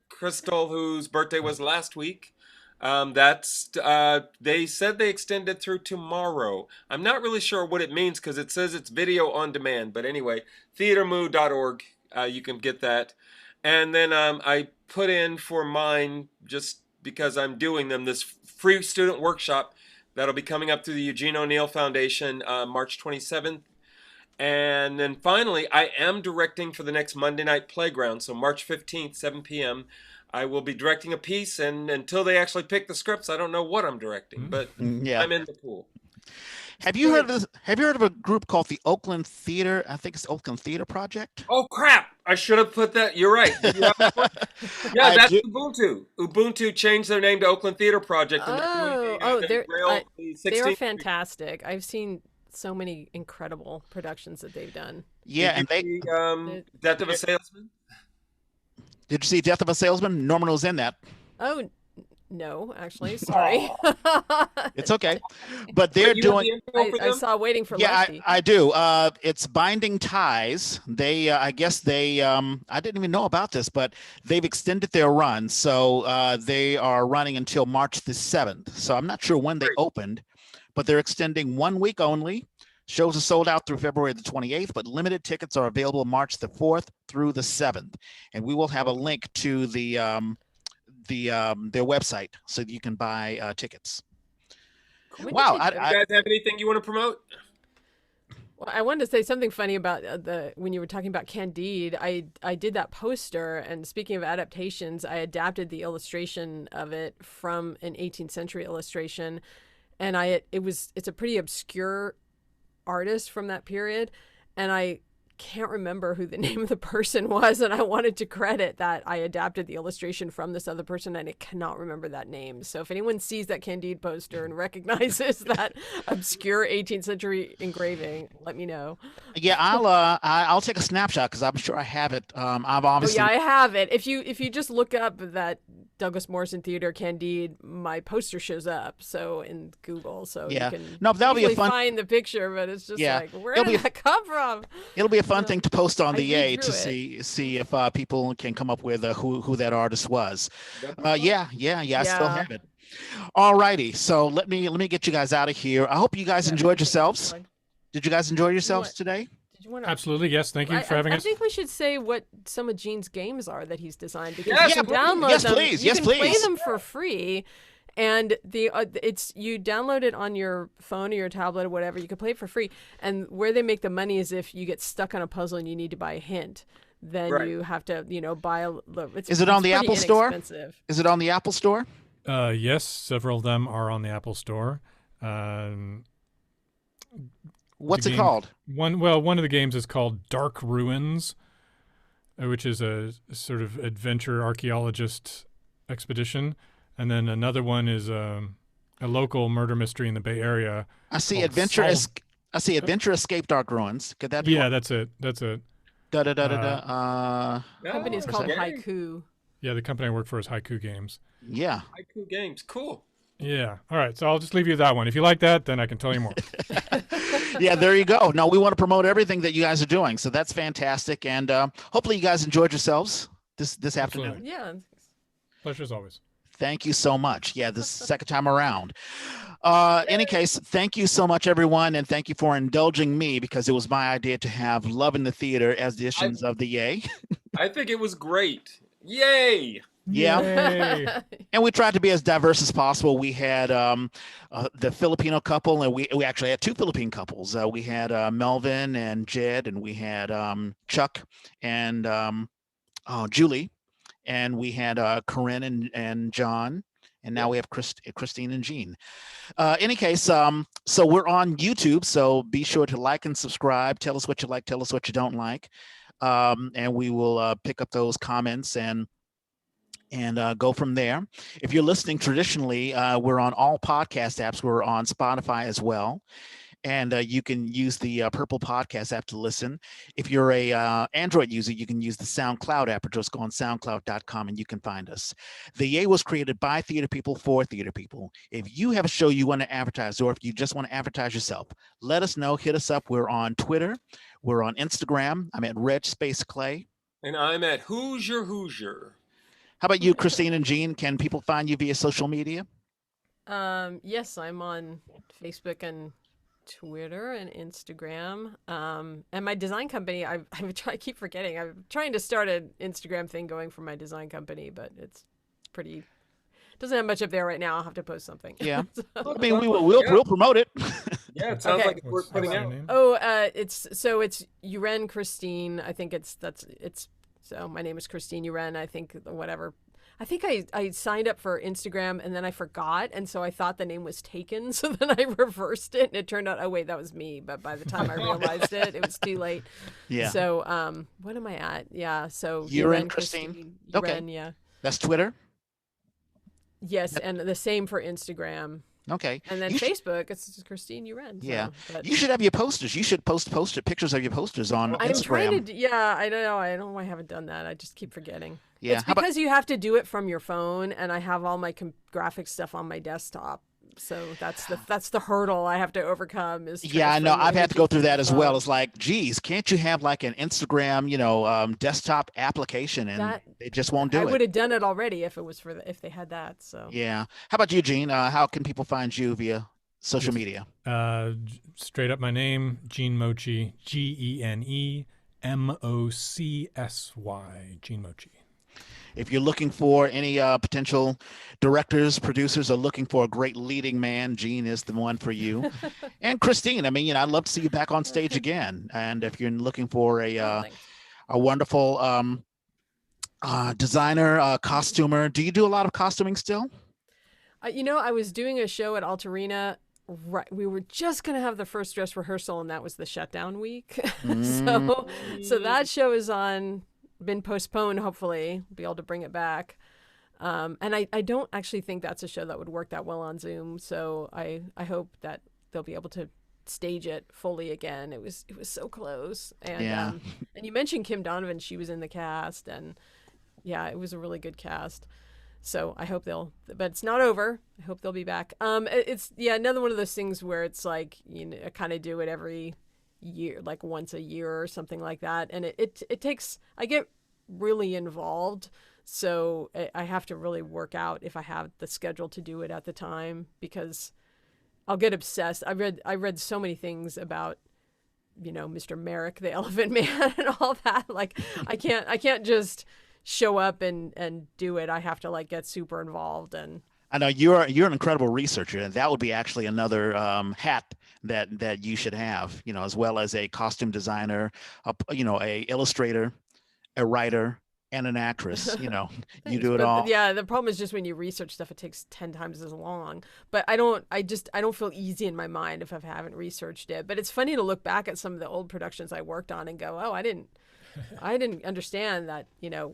S2: Crystal, whose birthday was last week. They said they extended through tomorrow. I'm not really sure what it means because it says it's video on demand. But anyway, theatermoo.org, you can get that. And then I put in for mine, just because I'm doing them, this free student workshop that'll be coming up through the Eugene O'Neill Foundation March 27th. And then finally, I am directing for the next Monday Night Playground. So March 15th, 7 p.m., I will be directing a piece. And until they actually pick the scripts, I don't know what I'm directing. But I'm in the pool.
S1: Have you heard of a group called the Oakland Theater? I think it's Oakland Theater Project.
S2: Oh, crap. I should have put that. You're right. Yeah, that's Ubuntu. Ubuntu changed their name to Oakland Theater Project.
S4: They're fantastic. I've seen so many incredible productions that they've done.
S1: Yeah,
S2: Death of a Salesman?
S1: Did you see Death of a Salesman? Norman was in that.
S4: Oh, no, actually, sorry.
S1: It's okay, but they're doing.
S4: I saw Waiting for Lefty.
S1: I do. It's Binding Ties. They, I guess they. I didn't even know about this, but they've extended their run, so they are running until March the 7th. So I'm not sure when they opened, but they're extending 1 week only. Shows are sold out through February the 28th, but limited tickets are available March the 4th through the 7th, and we will have a link to their website so that you can buy tickets. Wow!
S2: You guys have anything you want to promote?
S4: Well, I wanted to say something funny about when you were talking about Candide. I did that poster, and speaking of adaptations, I adapted the illustration of it from an 18th century illustration, and it's a pretty obscure artist from that period, and I can't remember who the name of the person was, and I wanted to credit that I adapted the illustration from this other person, and I cannot remember that name. So if anyone sees that Candide poster and recognizes that obscure 18th century engraving, let me know.
S1: Yeah, I'll take a snapshot because I'm sure I have it. I've obviously.
S4: Oh yeah, I have it. If you just look up that Douglas Morrison Theater Candide, my poster shows up. So in Google, so you can
S1: that'll be a fun.
S4: Find the picture, but it's just like, where did that come from?
S1: It'll be a fun thing to post on the A to see if people can come up with who that artist was. I still have it. All righty, so let me get you guys out of here. I hope you guys enjoyed yourselves. Did you guys enjoy yourselves today?
S4: You wanna-
S3: Absolutely, yes. Thank you for having
S4: I
S3: us.
S4: think we should say what some of Gene's games are that he's designed because
S2: Yes,
S4: you can
S2: please.
S4: download
S1: Yes,
S4: them.
S1: please.
S4: You
S1: Yes,
S4: can play
S1: please.
S4: them for free, and it's you download it on your phone or your tablet or whatever. You can play it for free, and where they make the money is if you get stuck on a puzzle and you need to buy a hint. Then
S2: Right.
S4: you have to, buy a.
S1: Is it on the
S4: pretty
S1: Apple Store?
S4: inexpensive.
S1: Is it on the Apple Store?
S3: Yes, several of them are on the Apple Store.
S1: What's
S3: The
S1: it
S3: game-
S1: called?
S3: One of the games is called Dark Ruins, which is a sort of adventure archaeologist expedition, and then another one is a local murder mystery in the Bay Area.
S1: I see
S3: called
S1: Adventure.
S3: Solve-
S1: I see Adventure Escape Dark Ruins. Could that be?
S3: Yeah, that's it. That's it.
S1: Da da da da da.
S2: Yeah,
S4: Company is
S1: for
S4: called
S1: sure.
S4: Haiku.
S3: Yeah, the company I work for is Haiku Games.
S1: Yeah.
S2: Haiku Games. Cool.
S3: Yeah. All right. So I'll just leave you with that one. If you like that, then I can tell you more.
S1: Yeah, there you go. No, we want to promote everything that you guys are doing, so that's fantastic. And hopefully, you guys enjoyed yourselves this afternoon.
S3: Absolutely.
S4: Yeah.
S3: Pleasure as always.
S1: Thank you so much. Yeah, this second time around. Any case, thank you so much, everyone, and thank you for indulging me because it was my idea to have Love in the Theater as editions of the Yay.
S2: I think it was great. Yay!
S1: Yeah.
S3: Yay.
S1: And we tried to be as diverse as possible. We had the Filipino couple, and we actually had two Philippine couples. We had Melvin and Jed, and we had Chuck and Julie, and we had Corinne and John, and now we have Christine and Jean. Any case, so we're on YouTube, so be sure to like and subscribe. Tell us what you like, tell us what you don't like, and we will pick up those comments and go from there. If you're listening traditionally, we're on all podcast apps. We're on Spotify as well. And you can use the Purple Podcast app to listen. If you're a Android user, you can use the SoundCloud app, or just go on soundcloud.com and you can find us. The Yay was created by theater people for theater people. If you have a show you want to advertise, or if you just want to advertise yourself, let us know. Hit us up. We're on Twitter. We're on Instagram. I'm at Red Space Clay.
S2: And I'm at Hoosier.
S1: How about you, Christine and Jean? Can people find you via social media?
S4: Yes, I'm on Facebook and Twitter and Instagram. And my design company, I keep forgetting. I'm trying to start an Instagram thing going for my design company, but it's pretty. Doesn't have much up there right now. I'll have to post something.
S1: Yeah.
S4: So-
S1: I mean, we'll promote it.
S2: Yeah, it sounds
S4: Okay.
S2: like it's worth putting
S3: What's
S2: out.
S3: the name?
S4: Oh, it's Uren Christine. I think it's so my name is Christine Uren. I think whatever. I think I signed up for Instagram and then I forgot, and so I thought the name was taken. So then I reversed it, and it turned out, oh wait, that was me. But by the time I realized it, it was too late.
S1: Yeah.
S4: So what am I at? Yeah. So
S1: Uren Christine? Okay.
S4: Uren, yeah.
S1: That's Twitter.
S4: Yes, and the same for Instagram.
S1: Okay.
S4: And then
S1: You should-
S4: Facebook, it's just Christine Uren. So,
S1: Yeah.
S4: but
S1: You should have your posters. You should post pictures of your posters on
S4: I'm
S1: Instagram.
S4: trying to. Yeah, I don't know. I don't know why I haven't done that. I just keep forgetting.
S1: Yeah.
S4: It's
S1: How about,
S4: because you have to do it from your phone, and I have all my graphic stuff on my desktop. So that's the hurdle I have to overcome. Is
S1: yeah, I know.
S4: transferring
S1: I've had to go through that as
S4: phone.
S1: well. It's like, geez, can't you have like an Instagram, desktop application? And
S4: That-
S1: they just won't do
S4: I
S1: it.
S4: would have done it already if it was if they had that. So
S1: Yeah. How about you, Gene? How can people find you via social media?
S3: Straight up my name, Gene Mocsy, GeneMocsy, Gene Mocsy.
S1: If you're looking for any potential directors, producers, or looking for a great leading man, Gene is the one for you. And Christine, I mean, I'd love to see you back on stage again. And if you're looking for a wonderful designer, costumer, do you do a lot of costuming still?
S4: I was doing a show at Altarina. Right, we were just gonna have the first dress rehearsal, and that was the shutdown week. So that show is been postponed. Hopefully, be able to bring it back. And I don't actually think that's a show that would work that well on Zoom. So I hope that they'll be able to stage it fully again. It was so close. And
S1: Yeah.
S4: And you mentioned Kim Donovan. She was in the cast, and yeah, it was a really good cast. So I hope but it's not over. I hope they'll be back. It's another one of those things where it's like, I kind of do it every year, like once a year or something like that. And it takes, I get really involved. So I have to really work out if I have the schedule to do it at the time, because I'll get obsessed. I read so many things about Mr. Merrick, the Elephant Man, and all that. Like, I can't just show up and do it. I have to like get super involved. And
S1: I know you're an incredible researcher, and that would be actually another hat that you should have, as well as a costume designer, a illustrator, a writer, and an actress. You do it all.
S4: Yeah, the problem is just when you research stuff, it takes 10 times as long. But I don't feel easy in my mind if I haven't researched it. But it's funny to look back at some of the old productions I worked on and go, oh, I didn't understand that,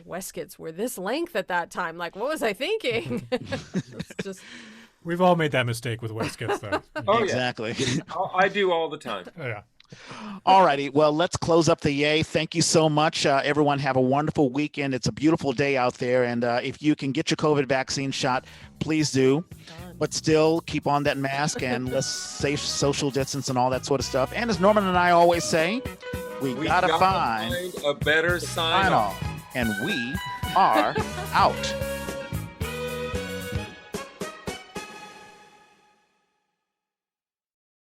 S4: waistcoats were this length at that time. Like, what was I thinking? It's just...
S3: We've all made that mistake with waistcoats, though.
S2: Oh,
S1: exactly.
S2: Yeah. I do all the time.
S3: Oh, yeah.
S1: All righty. Well, let's close up the yay. Thank you so much. Everyone have a wonderful weekend. It's a beautiful day out there. And if you can get your COVID vaccine shot, please do. But still keep on that mask and let's safe social distance and all that sort of stuff. And as Norman and I always say, we gotta find
S2: a better sign off.
S1: And we are out.